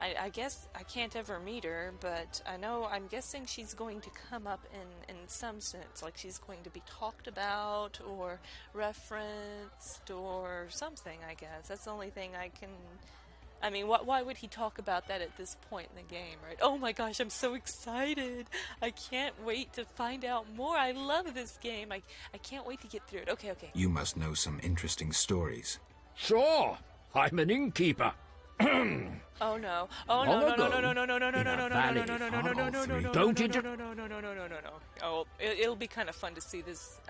A: I guess I can't ever meet her, but I'm guessing she's going to come up in some sense, like she's going to be talked about or referenced or something, I guess. That's the only thing I can... I mean, why would he talk about that at this point in the game, right? Oh my gosh, I'm so excited. I can't wait to find out more. I love this game. I can't wait to get through it. Okay.
C: You must know some interesting stories.
M: Sure, I'm an innkeeper.
A: Oh no! Oh no!
M: Don't
A: Oh, it'll be kind of fun to see this.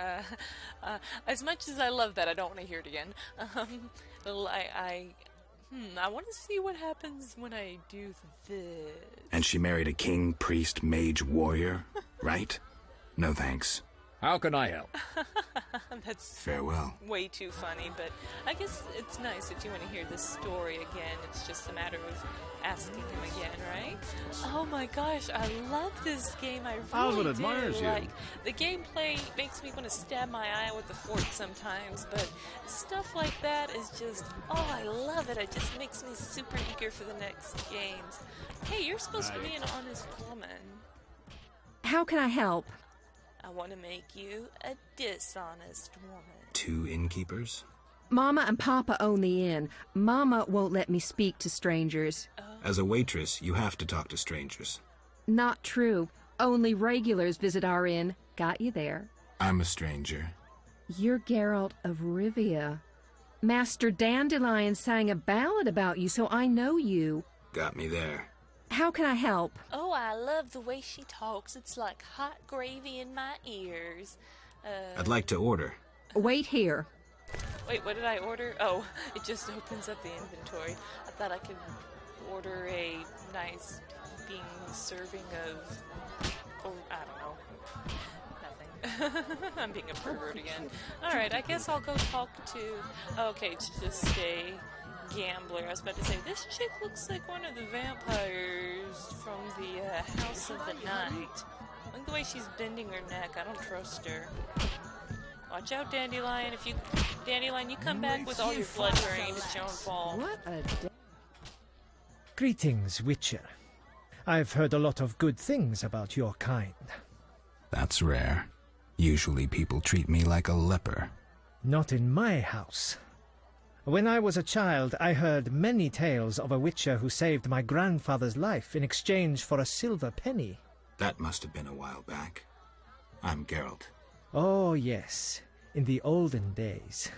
A: As much as I love that, I don't want to hear it again. I want to see what happens when I do this.
C: And she married a king, priest, mage, warrior, right? No thanks.
M: How can I help?
A: That's
C: farewell.
A: Way too funny, but I guess it's nice if you want to hear this story again. It's just a matter of asking him again, right? Oh my gosh, I love this game. I really
N: Alvin admires
A: do.
N: you.
A: Like, the gameplay makes me want to stab my eye with a fork sometimes, but stuff like that is just, I love it. It just makes me super eager for the next games. Hey, you're supposed to be an honest woman.
I: How can I help?
A: I want to make you a dishonest woman.
C: 2 innkeepers?
I: Mama and Papa own the inn. Mama won't let me speak to strangers.
C: As a waitress, you have to talk to strangers.
I: Not true. Only regulars visit our inn. Got you there.
C: I'm a stranger.
I: You're Geralt of Rivia. Master Dandelion sang a ballad about you, so I know you.
C: Got me there.
I: How can I help?
A: Oh, I love the way she talks. It's like hot gravy in my ears.
C: I'd like to order.
I: Wait here.
A: Wait, what did I order? Oh, it just opens up the inventory. I thought I could order a nice heaping serving of... Oh, I don't know. Nothing. I'm being a pervert again. Alright, I guess I'll go talk to... Okay, it's just a gambler. I was about to say, this chick looks like one of the vampires from the House of the Night. Look the way she's bending her neck. I don't trust her. Watch out, Dandelion. Dandelion, you come back with all your blood drained, it's your own fault.
I: What a...
O: Greetings, Witcher. I've heard a lot of good things about your kind.
C: That's rare. Usually people treat me like a leper.
O: Not in my house. When I was a child, I heard many tales of a witcher who saved my grandfather's life in exchange for a silver penny.
C: That must have been a while back. I'm Geralt.
O: Oh, yes. In the olden days.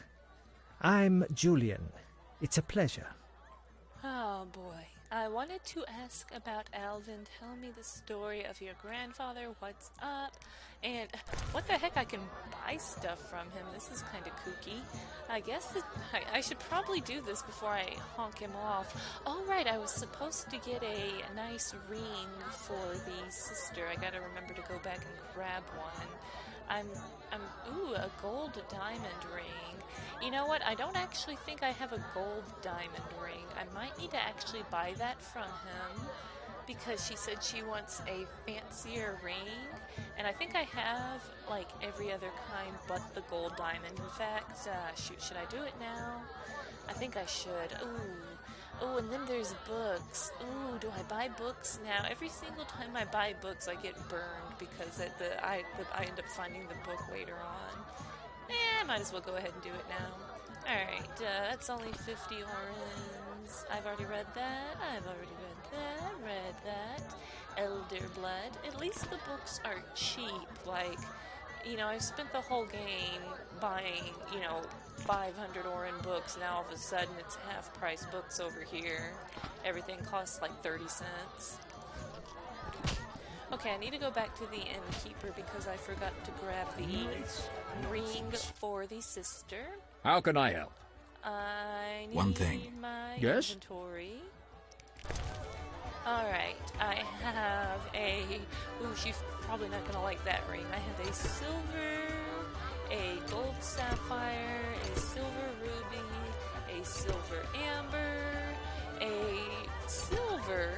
O: I'm Julian. It's a pleasure.
A: Oh, boy. I wanted to ask about Alvin. Tell me the story of your grandfather, what's up, and what the heck, I can buy stuff from him. This is kind of kooky. I guess I should probably do this before I honk him off. Oh, right, I was supposed to get a nice ring for the sister. I gotta remember to go back and grab one. Ooh, a gold diamond ring. You know what? I don't actually think I have a gold diamond ring. I might need to actually buy that from him because she said she wants a fancier ring. And I think I have, like, every other kind but the gold diamond. In fact, shoot, should I do it now? I think I should. Ooh, and then there's books. Ooh, do I buy books now? Every single time I buy books, I get burned because I end up finding the book later on. I might as well go ahead and do it now. Alright, that's only 50 orens. I've already read that. Read that. Elder Blood. At least the books are cheap. Like, you know, I've spent the whole game buying, 500 oren books. Now all of a sudden it's half-price books over here. Everything costs like 30 cents. Okay, I need to go back to the innkeeper because I forgot to grab the ring for the sister.
M: How can I help?
A: I need
C: One thing.
A: my
M: Yes?
A: inventory. Alright, I have a... Ooh, she's probably not gonna like that ring. I have a silver, a gold sapphire, a silver ruby, a silver amber, a silver,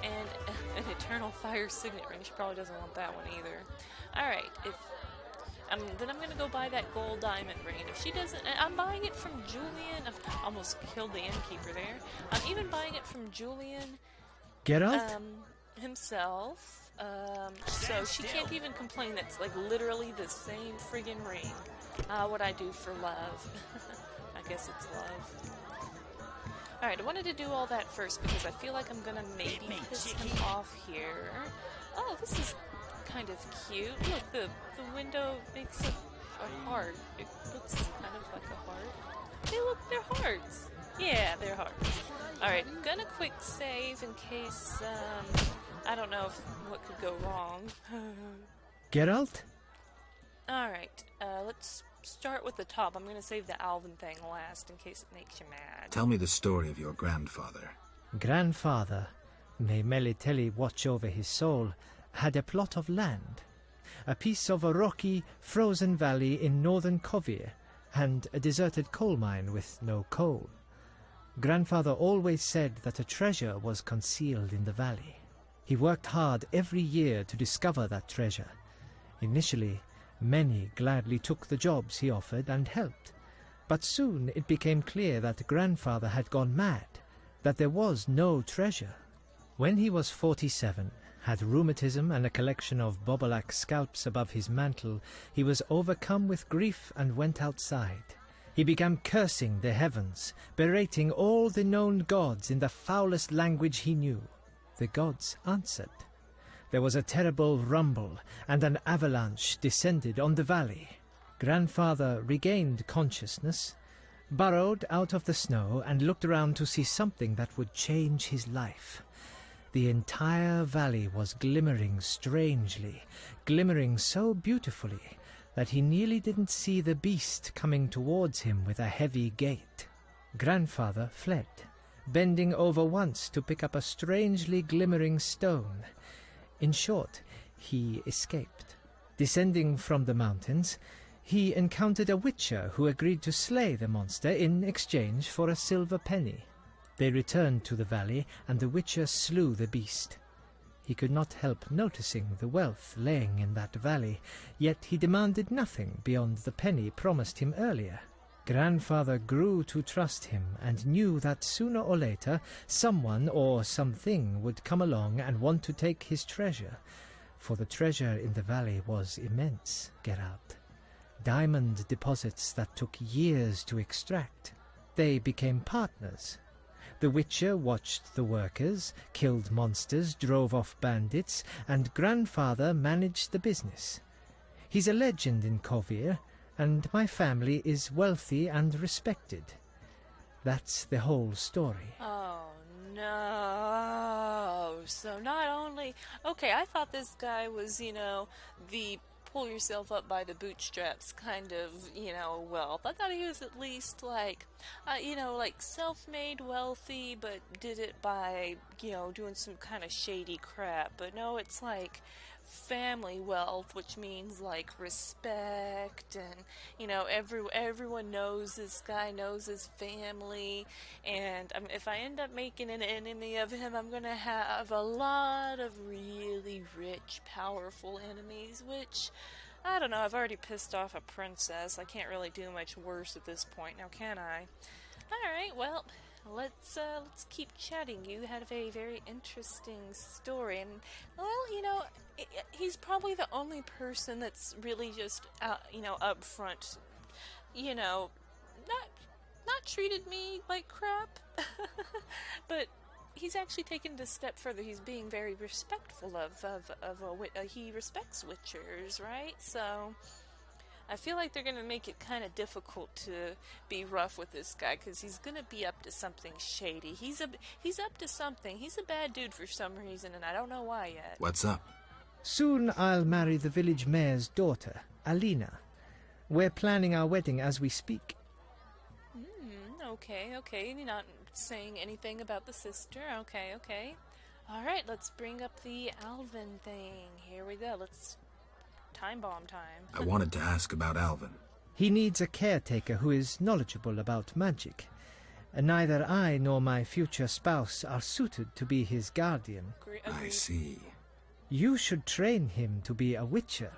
A: and an eternal fire signet ring. She probably doesn't want that one either. Alright, then I'm gonna go buy that gold diamond ring. And if she doesn't... I'm buying it from Julian. I almost killed the innkeeper there. I'm even buying it from Julian...
O: Geralt?
A: Himself. So she can't even complain. That's like literally the same friggin' ring. What I do for love. I guess it's love. Alright, I wanted to do all that first because I feel like I'm gonna maybe piss him off here. Oh, this is kind of cute. Look, the window makes a heart. It looks kind of like a heart. They're hearts. Yeah, they're hearts. Alright, gonna quick save in case, I don't know what could go wrong.
O: Geralt?
A: Alright, let's start with the top. I'm gonna save the Alvin thing last in case it makes you mad.
C: Tell me the story of your grandfather.
O: Grandfather, may Melitele watch over his soul, had a plot of land, a piece of a rocky, frozen valley in northern Kovir, and a deserted coal mine with no coal. Grandfather always said that a treasure was concealed in the valley. He worked hard every year to discover that treasure. Initially, many gladly took the jobs he offered and helped. But soon it became clear that Grandfather had gone mad, that there was no treasure. When he was 47, had rheumatism and a collection of Bobolak scalps above his mantle, he was overcome with grief and went outside. He began cursing the heavens, berating all the known gods in the foulest language he knew. The gods answered. There was a terrible rumble, and an avalanche descended on the valley. Grandfather regained consciousness, burrowed out of the snow, and looked around to see something that would change his life. The entire valley was glimmering strangely, glimmering so beautifully, that he nearly didn't see the beast coming towards him with a heavy gait. Grandfather fled, bending over once to pick up a strangely glimmering stone. In short, he escaped. Descending from the mountains, he encountered a witcher who agreed to slay the monster in exchange for a silver penny. They returned to the valley, and the witcher slew the beast. He could not help noticing the wealth laying in that valley, yet he demanded nothing beyond the penny promised him earlier. Grandfather grew to trust him and knew that sooner or later someone or something would come along and want to take his treasure, for the treasure in the valley was immense, Geralt. Diamond deposits that took years to extract. They became partners. The Witcher watched the workers, killed monsters, drove off bandits, and Grandfather managed the business. He's a legend in Kovir, and my family is wealthy and respected. That's the whole story.
A: Oh, no. So not only... Okay, I thought this guy was, the pull yourself up by the bootstraps kind of, wealth. I thought he was at least like, like self-made wealthy, but did it by, doing some kind of shady crap. But no, it's like family wealth, which means like respect and, everyone knows this guy, knows his family. And if I end up making an enemy of him, I'm gonna have a lot of really rich, powerful enemies, which, I don't know, I've already pissed off a princess. I can't really do much worse at this point, now can I? Alright, well, let's keep chatting. You had a very interesting story, and, well, he's probably the only person that's really just, up front, not treated me like crap, but he's actually taken it a step further. He's being very respectful he respects witchers, right? So I feel like they're gonna make it kind of difficult to be rough with this guy, because he's gonna be up to something shady. He's up to something. He's a bad dude for some reason, and I don't know why yet.
C: What's up?
O: Soon I'll marry the village mayor's daughter, Alina. We're planning our wedding as we speak.
A: Okay. You're not saying anything about the sister. Okay. Alright, let's bring up the Alvin thing. Here we go. Let's... time bomb time.
C: I wanted to ask about Alvin.
O: He needs a caretaker who is knowledgeable about magic. Neither I nor my future spouse are suited to be his guardian.
C: I see.
O: You should train him to be a witcher.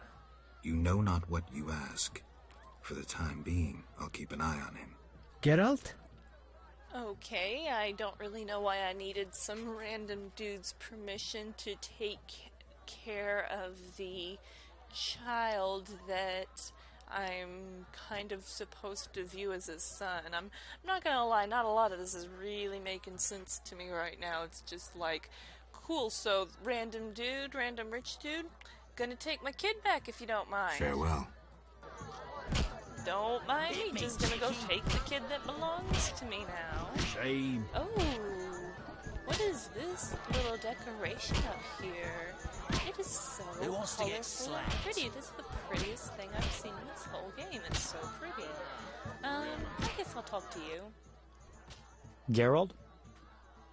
C: You know not what you ask. For the time being, I'll keep an eye on him.
O: Geralt?
A: Okay, I don't really know why I needed some random dude's permission to take care of the child that I'm kind of supposed to view as his son. I'm not gonna lie, not a lot of this is really making sense to me right now. It's just like, cool, so random dude, random rich dude, gonna take my kid back if you don't mind.
C: Farewell.
A: Don't mind me, just gonna go take the kid that belongs to me now.
M: Shame.
A: Oh, what is this little decoration up here? It is so colorful and pretty. It is the prettiest thing I've seen in this whole game. It's so pretty. I guess I'll talk to you.
L: Geralt?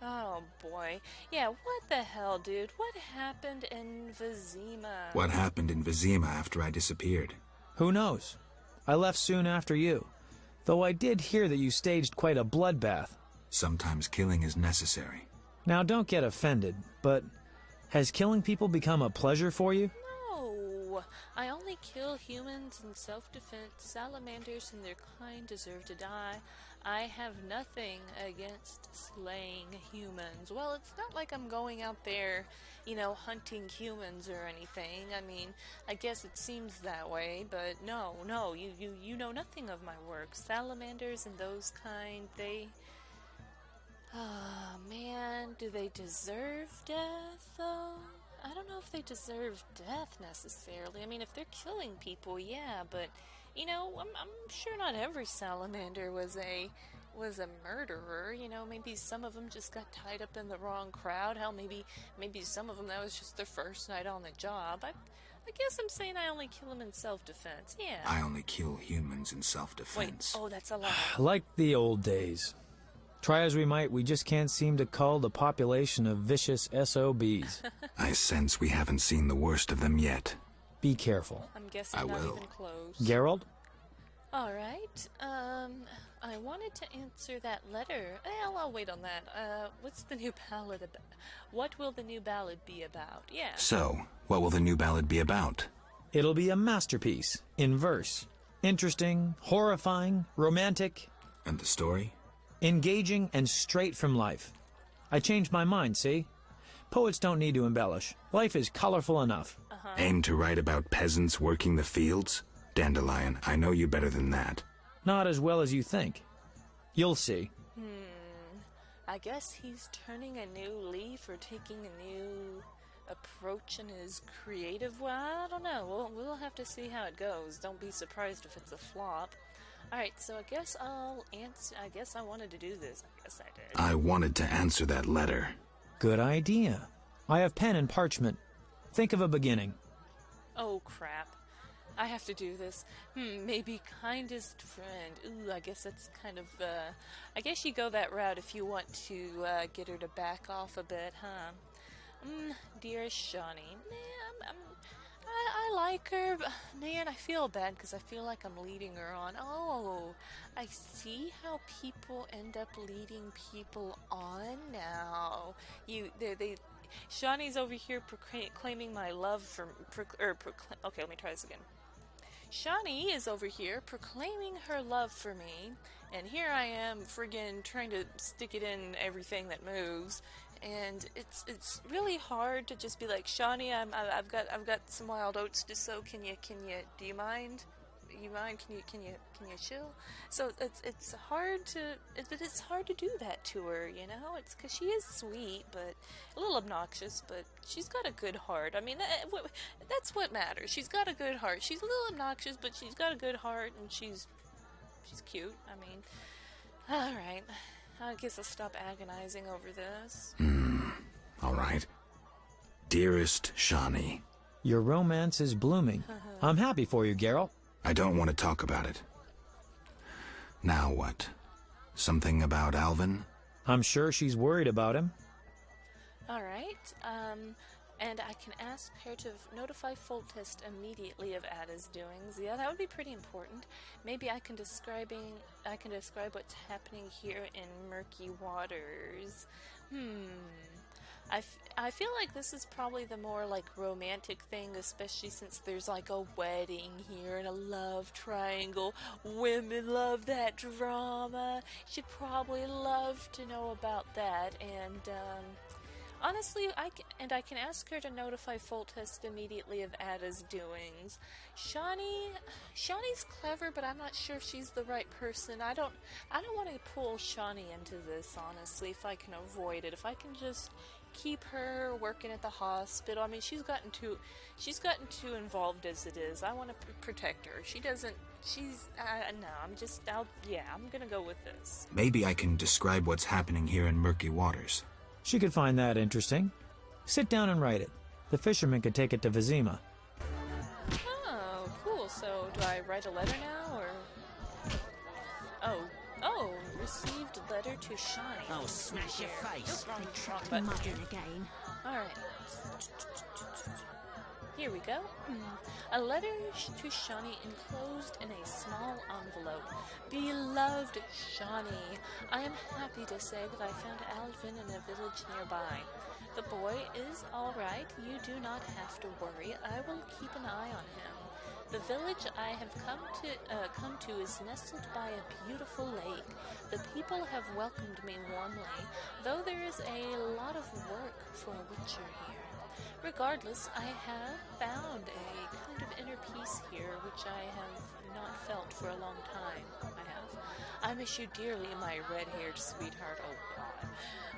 A: Oh boy. Yeah, what the hell, dude? What happened in Vizima?
C: What happened in Vizima after I disappeared?
L: Who knows? I left soon after you, though I did hear that you staged quite a bloodbath.
C: Sometimes killing is necessary.
L: Now don't get offended, but has killing people become a pleasure for you?
A: No, I only kill humans in self-defense. Salamanders and their kind deserve to die. I have nothing against slaying humans. Well, it's not like I'm going out there, you know, hunting humans or anything. I mean, I guess it seems that way, but no, you know nothing of my work. Salamanders and those kind, they... Oh, man, do they deserve death, though? I don't know if they deserve death, necessarily. I mean, if they're killing people, yeah, but, you know, I'm sure not every salamander was a murderer. You know, maybe some of them just got tied up in the wrong crowd. Hell, maybe some of them, that was just their first night on the job. I guess I'm saying I only kill them in self-defense, yeah.
C: I only kill humans in self-defense.
A: Wait, oh, that's a lie.
L: Like the old days. Try as we might, we just can't seem to cull the population of vicious SOBs.
C: I sense we haven't seen the worst of them yet.
L: Be careful.
A: I'm guessing
C: I
A: not
C: will.
A: even close.
L: Geralt?
A: Alright, I wanted to answer that letter. Well, I'll wait on that. What's the new ballad about? What will the new ballad be about? Yeah.
C: So, what will the new ballad be about?
L: It'll be a masterpiece, in verse. Interesting, horrifying, romantic.
C: And the story?
L: Engaging and straight from life. I changed my mind, see? Poets don't need to embellish. Life is colorful enough.
C: Aim to write about peasants working the fields? Dandelion, I know you better than that.
L: Not as well as you think. You'll see.
A: I guess he's turning a new leaf or taking a new approach in his creative... Well, I don't know. We'll have to see how it goes. Don't be surprised if it's a flop. Alright, so I guess I'll answer... I guess I wanted to do this. I guess I did.
C: I wanted to answer that letter.
L: Good idea. I have pen and parchment. Think of a beginning.
A: Oh, crap. I have to do this. Maybe kindest friend. Ooh, I guess that's kind of, I guess you go that route if you want to, get her to back off a bit, huh? Dearest Shani. Man, I like her, but, man, I feel bad because I feel like I'm leading her on. Oh, I see how people end up leading people on now. Shani's over here proclaiming my love for... okay, let me try this again. Shani is over here proclaiming her love for me, and here I am friggin' trying to stick it in everything that moves, and it's really hard to just be like, Shani, I've got some wild oats to sow. Do you mind? Can you chill? So it's hard to do that to her, you know. It's because she is sweet, but a little obnoxious. But she's got a good heart. I mean, that's what matters. She's got a good heart. She's a little obnoxious, but she's got a good heart, and she's cute. I mean, all right. I guess I'll stop agonizing over this.
C: All right. Dearest Shani.
L: Your romance is blooming. I'm happy for you, Geralt.
C: I don't want to talk about it. Now what? Something about Alvin?
L: I'm sure she's worried about him.
A: Alright, and I can ask her to notify Foltest immediately of Ada's doings. Yeah, that would be pretty important. Maybe I can describe what's happening here in Murky Waters. I feel like this is probably the more, like, romantic thing, especially since there's, like, a wedding here and a love triangle. Women love that drama. She'd probably love to know about that, and, honestly, I can ask her to notify Foltest immediately of Ada's doings. Shani's clever, but I'm not sure if she's the right person. I don't want to pull Shani into this, honestly, if I can avoid it. If I can just keep her working at the hospital. I mean, she's gotten too involved as it is. I want to protect her. I'm gonna go with this.
C: Maybe I can describe what's happening here in Murky Waters.
L: She could find that interesting. Sit down and write it. The fisherman could take it to Vizima.
A: Oh, cool. So, do I write a letter now, or... Oh, received letter to Shani.
E: Oh, smash your face.
A: Wrong button.
H: Mudding again.
A: Alright. Here we go. A letter to Shani enclosed in a small envelope. Beloved Shani, I am happy to say that I found Alvin in a village nearby. The boy is all right. You do not have to worry. I will keep an eye on him. The village I have come to is nestled by a beautiful lake. The people have welcomed me warmly, though there is a lot of work for a witcher here. Regardless, I have found a kind of inner peace here, which I have not felt for a long time. I miss you dearly, my red-haired sweetheart. Oh, God.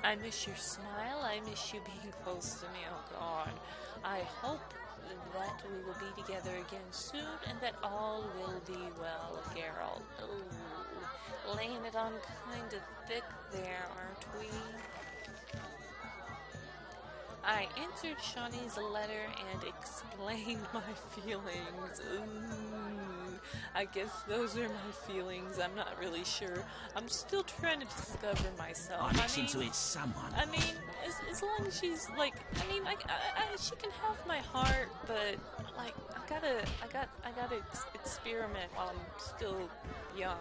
A: I miss your smile. I miss you being close to me. Oh, God. I hope that we will be together again soon, and that all will be well, Geralt. Ooh, laying it on kind of thick there, aren't we? I answered Shani's letter and explained my feelings. I guess those are my feelings. I'm not really sure. I'm still trying to discover myself.
E: I'm listening to it, someone.
A: I mean, as long as she's like, she can have my heart, but like, I gotta experiment while I'm still young? ?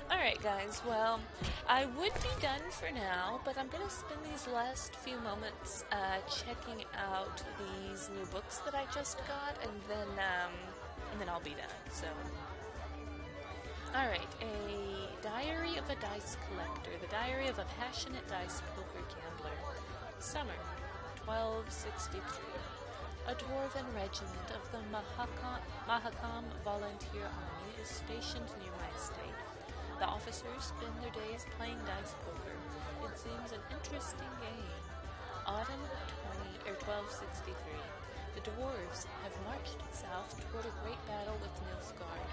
A: Alright guys, well, I would be done for now, but I'm going to spend these last few moments checking out these new books that I just got, and then I'll be done, so. Alright, A Diary of a Dice Collector, the Diary of a Passionate Dice Poker Gambler. Summer, 1263. A dwarven regiment of the Mahakam Volunteer Army is stationed near my estate. The officers spend their days playing dice poker. It seems an interesting game. Autumn 1263. The dwarves have marched south toward a great battle with Nilfgaard.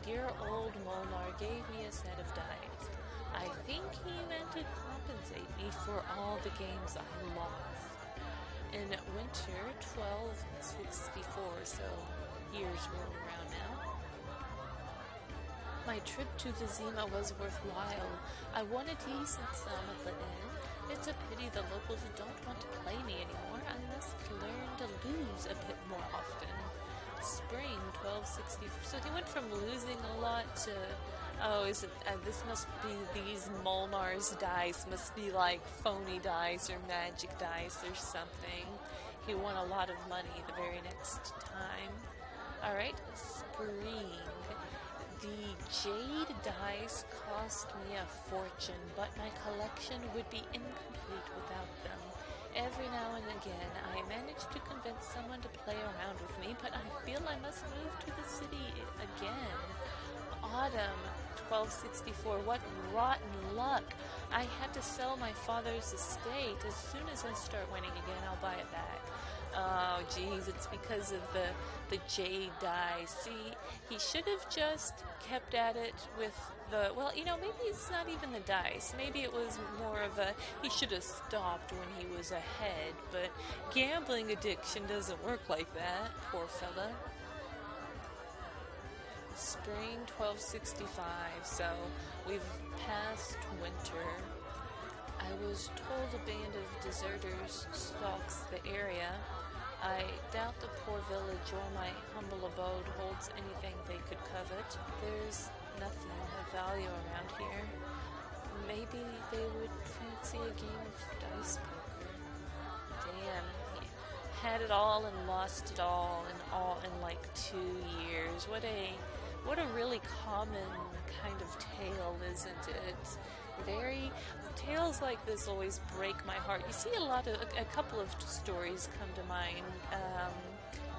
A: Dear old Molnar gave me a set of dice. I think he meant to compensate me for all the games I lost. In winter 1264, so years roll around now. My trip to Vizima was worthwhile. I won a decent sum at the inn. It's a pity the locals don't want to play me anymore. I must learn to lose a bit more often. Spring 1260. So they went from losing a lot to... this must be these Molnar's dice. Must be like phony dice or magic dice or something. He won a lot of money the very next time. Alright, spring. The jade dice cost me a fortune, but my collection would be incomplete without them. Every now and again, I manage to convince someone to play around with me, but I feel I must move to the city again. Autumn 1264, what rotten luck! I had to sell my father's estate. As soon as I start winning again, I'll buy it back. Oh, geez, it's because of the jade dice. See, he should have just kept at it with the... Well, maybe it's not even the dice. Maybe it was more of a... He should have stopped when he was ahead, but gambling addiction doesn't work like that, poor fella. Spring 1265, so we've passed winter. I was told a band of deserters stalks the area. I doubt the poor village or my humble abode holds anything they could covet. There's nothing of value around here. Maybe they would fancy a game of dice poker. Damn, he had it all and lost it all in like 2 years. What a really common kind of tale, isn't it? Tales like this always break my heart. You see a couple of stories come to mind.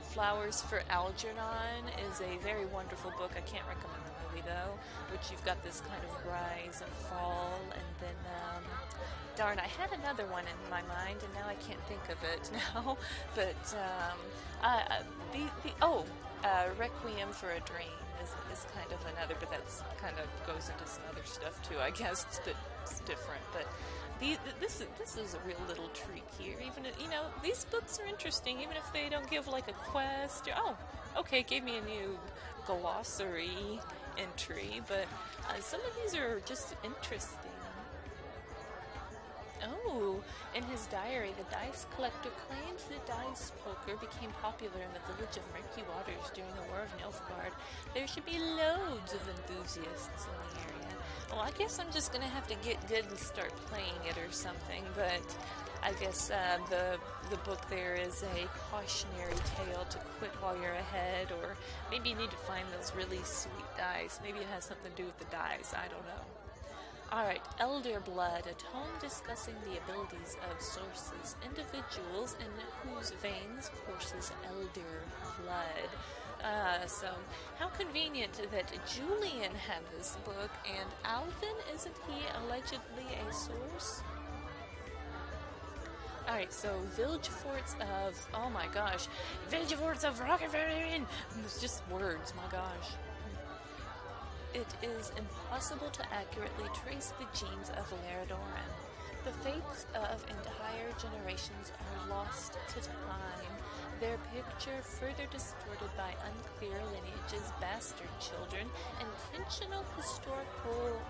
A: Flowers for Algernon is a very wonderful book. I can't recommend the movie though, which you've got this kind of rise and fall, and then darn, I had another one in my mind and now I can't think of it now. But Requiem for a Dream is kind of another, but that's kind of goes into some other stuff too, I guess. It's different, but this is a real little treat here. Even these books are interesting, even if they don't give like a quest. Okay, gave me a new glossary entry, but some of these are just interesting. Oh, in his diary, the dice collector claims that dice poker became popular in the village of Murky Waters during the War of Nilfgaard. There should be loads of enthusiasts in the area. Well, I guess I'm just gonna have to get good and start playing it or something, but I guess the book there is a cautionary tale to quit while you're ahead, or maybe you need to find those really sweet dice. Maybe it has something to do with the dice, I don't know. Alright, Elder Blood, a tome discussing the abilities of sources, individuals in whose veins courses elder blood. So, how convenient that Julian had this book, and Alvin, isn't he allegedly a source? Alright, so Village Forts of, oh my gosh, Village Forts of Rocketverin! It's just words, my gosh. It is impossible to accurately trace the genes of Laradoran. The fates of entire generations are lost to time, their picture further distorted by unclear lineages, bastard children, intentional historical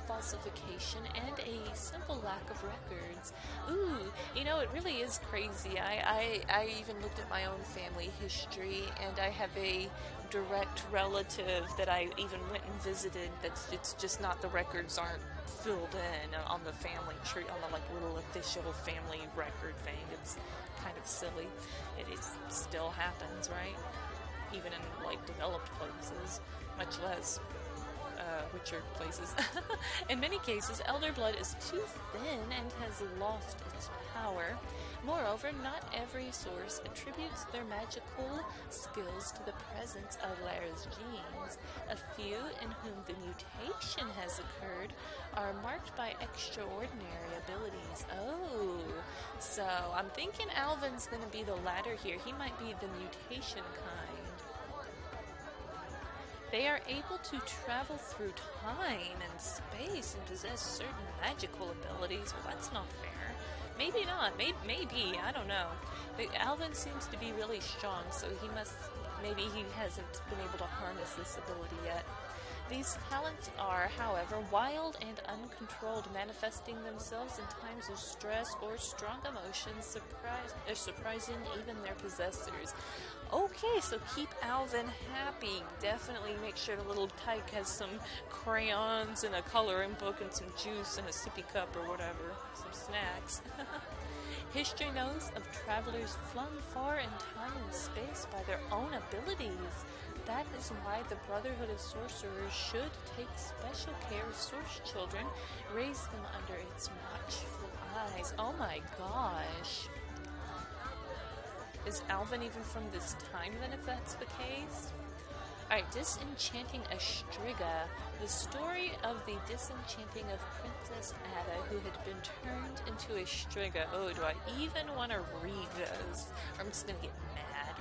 A: falsification, and a simple lack of records. Ooh, it really is crazy. I even looked at my own family history, and I have a direct relative that I even went and visited. It's just not, the records aren't filled in on the family tree, on the like little official family record thing. It's kind of silly. It still happens, right? Even in like developed places, much less richer places. In many cases, Elder Blood is too thin and has lost its power. Moreover, not every source attributes their magical skills to the presence of Lara's genes. A few in whom the mutation has occurred are marked by extraordinary abilities. Oh, so I'm thinking Alvin's going to be the latter here. He might be the mutation kind. They are able to travel through time and space and possess certain magical abilities. Well, that's not fair. Maybe not. Maybe. I don't know. But Alvin seems to be really strong, so maybe he hasn't been able to harness this ability yet. These talents are, however, wild and uncontrolled, manifesting themselves in times of stress or strong emotions, surprising even their possessors. Okay, so keep Alvin happy. Definitely make sure the little tyke has some crayons and a coloring book and some juice and a sippy cup or whatever. Some snacks. History knows of travelers flung far in time and space by their own abilities. That is why the Brotherhood of Sorcerers should take special care of source children, raise them under its watchful eyes. Oh my gosh. Is Alvin even from this time then, if that's the case? Alright, Disenchanting a Striga. The story of the disenchanting of Princess Ada, who had been turned into a Striga. Oh, do I even want to read this? Or I'm just gonna get mad.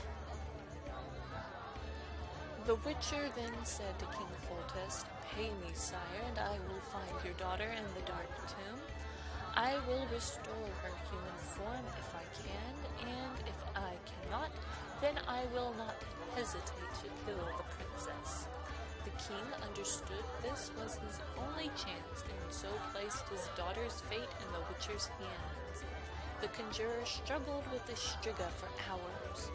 A: The Witcher then said to King Foltest, "Pay me, sire, and I will find your daughter in the Dark Tomb. I will restore her human form if I can, and if I cannot, then I will not hesitate to kill the princess." The king understood this was his only chance and so placed his daughter's fate in the Witcher's hands. The conjurer struggled with the Striga for hours.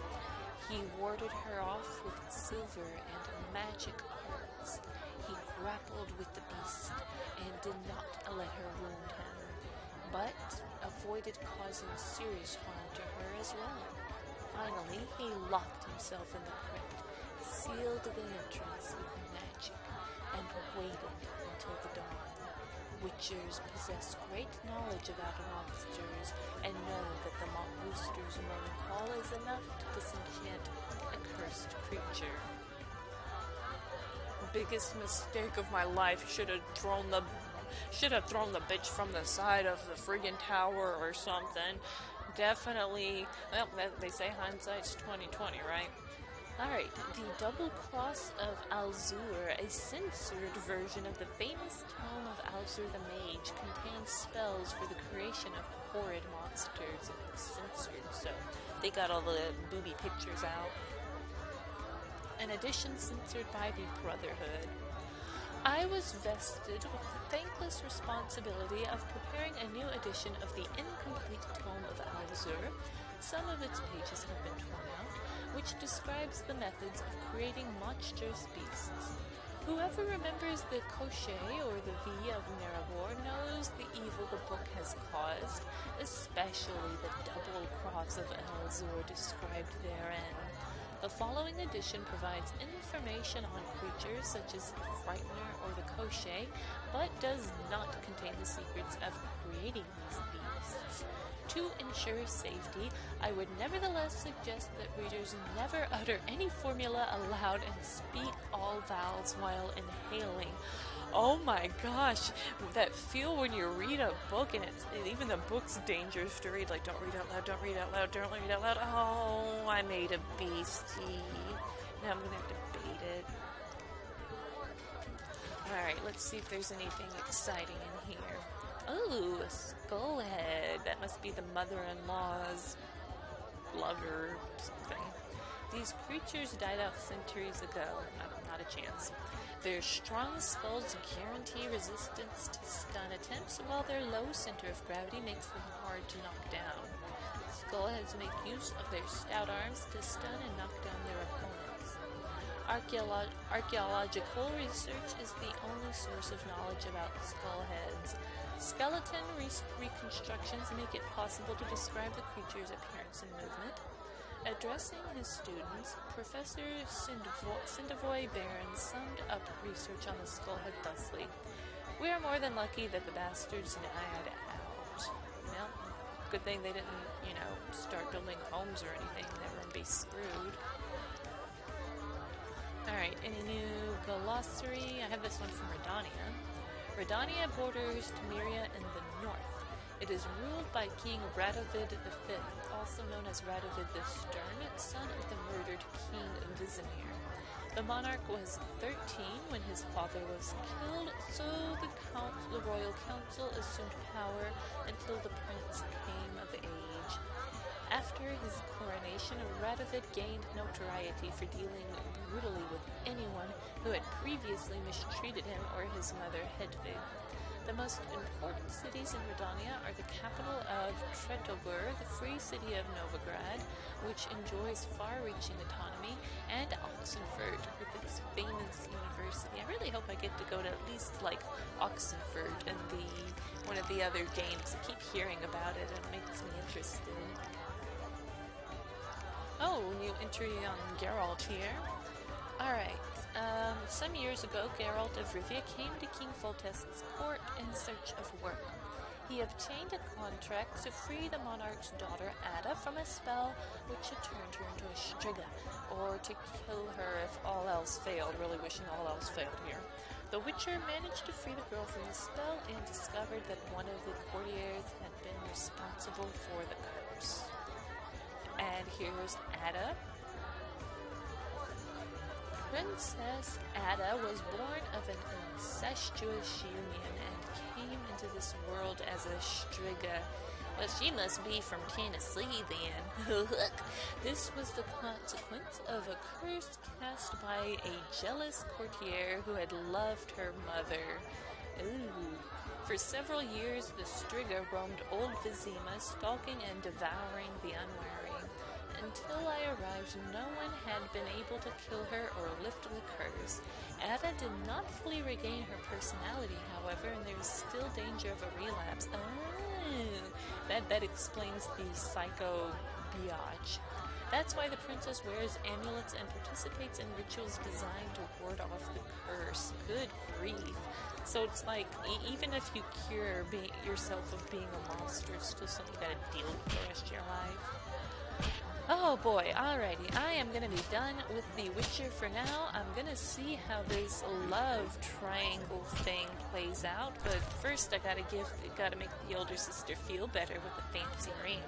A: He warded her off with silver and magic arts. He grappled with the beast and did not let her wound him, but avoided causing serious harm to her as well. Finally, he locked himself in the crypt, sealed the entrance with magic, and waited until the dawn. Witchers possess great knowledge about monsters and know that the rooster's moaning call is enough to disenchant a cursed creature. Biggest mistake of my life. Should have thrown the bitch from the side of the friggin' tower or something. Definitely. Well, they say hindsight's 20/20, right? Alright, the Double Cross of Alzur, a censored version of the famous tome of Alzur the Mage, contains spells for the creation of horrid monsters. It's censored, so they got all the booby pictures out. An edition censored by the Brotherhood. I was vested with the thankless responsibility of preparing a new edition of the incomplete tome of Alzur. Some of its pages have been torn out, which describes the methods of creating monstrous beasts. Whoever remembers the Cochet or the V of Maribor knows the evil the book has caused, especially the double cross of Alzur described therein. The following edition provides information on creatures such as the Frightener or the Cochet, but does not contain the secrets of creating these beasts. To ensure safety, I would nevertheless suggest that readers never utter any formula aloud and speak all vowels while inhaling. Oh my gosh, that feel when you read a book and even the book's dangerous to read. Like, don't read out loud, don't read out loud, don't read out loud. Oh, I made a beastie. Now I'm gonna have to bait it. Alright, let's see if there's anything exciting in here. Ooh, a skull head. That must be the mother-in-law's lover or something. These creatures died out centuries ago. Not a chance. Their strong skulls guarantee resistance to stun attempts, while their low center of gravity makes them hard to knock down. Skullheads make use of their stout arms to stun and knock down their opponents. Archaeological research is the only source of knowledge about skullheads. Skeleton reconstructions make it possible to describe the creature's appearance and movement. Addressing his students, Professor Sindavoy Baron summed up research on the skullhead thusly. We are more than lucky that the bastards died out. Well, good thing they didn't, start building homes or anything. Everyone be screwed. Alright, any new glossary? I have this one from Redania. Redania borders Temeria in the north. It is ruled by King Radovid V, also known as Radovid the Stern, son of the murdered King Vizimir. The monarch was 13 when his father was killed, so the royal council assumed power until the prince came of age. After his coronation, Radovid gained notoriety for dealing brutally with anyone who had previously mistreated him or his mother Hedvig. The most important cities in Redania are the capital of Tretogor, the free city of Novigrad, which enjoys far-reaching autonomy, and Oxenfurt, with its famous university. I really hope I get to go to at least, Oxenfurt in one of the other games. I keep hearing about it, and it makes me interested. Oh, new entry on Geralt here. Alright. Some years ago, Geralt of Rivia came to King Foltest's court in search of work. He obtained a contract to free the monarch's daughter, Ada, from a spell which had turned her into a Striga, or to kill her if all else failed. Really wishing all else failed here. The Witcher managed to free the girl from the spell and discovered that one of the courtiers had been responsible for the curse. And here's Ada. Princess Ada was born of an incestuous union and came into this world as a striga. Well, she must be from Tennessee then. This was the consequence of a curse cast by a jealous courtier who had loved her mother. Ooh. For several years, the striga roamed old Vizima, stalking and devouring the unwary. Until I arrived, no one had been able to kill her or lift the curse. Ada did not fully regain her personality, however, and there is still danger of a relapse. That explains the psycho biatch. That's why the princess wears amulets and participates in rituals designed to ward off the curse. Good grief. So it's like, even if you cure yourself of being a monster, it's still something you gotta deal with the rest of your life. Oh boy, alrighty, I am gonna be done with The Witcher for now. I'm gonna see how this love triangle thing plays out, but first I gotta make the older sister feel better with a fancy ring.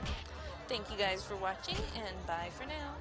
A: Thank you guys for watching, and bye for now.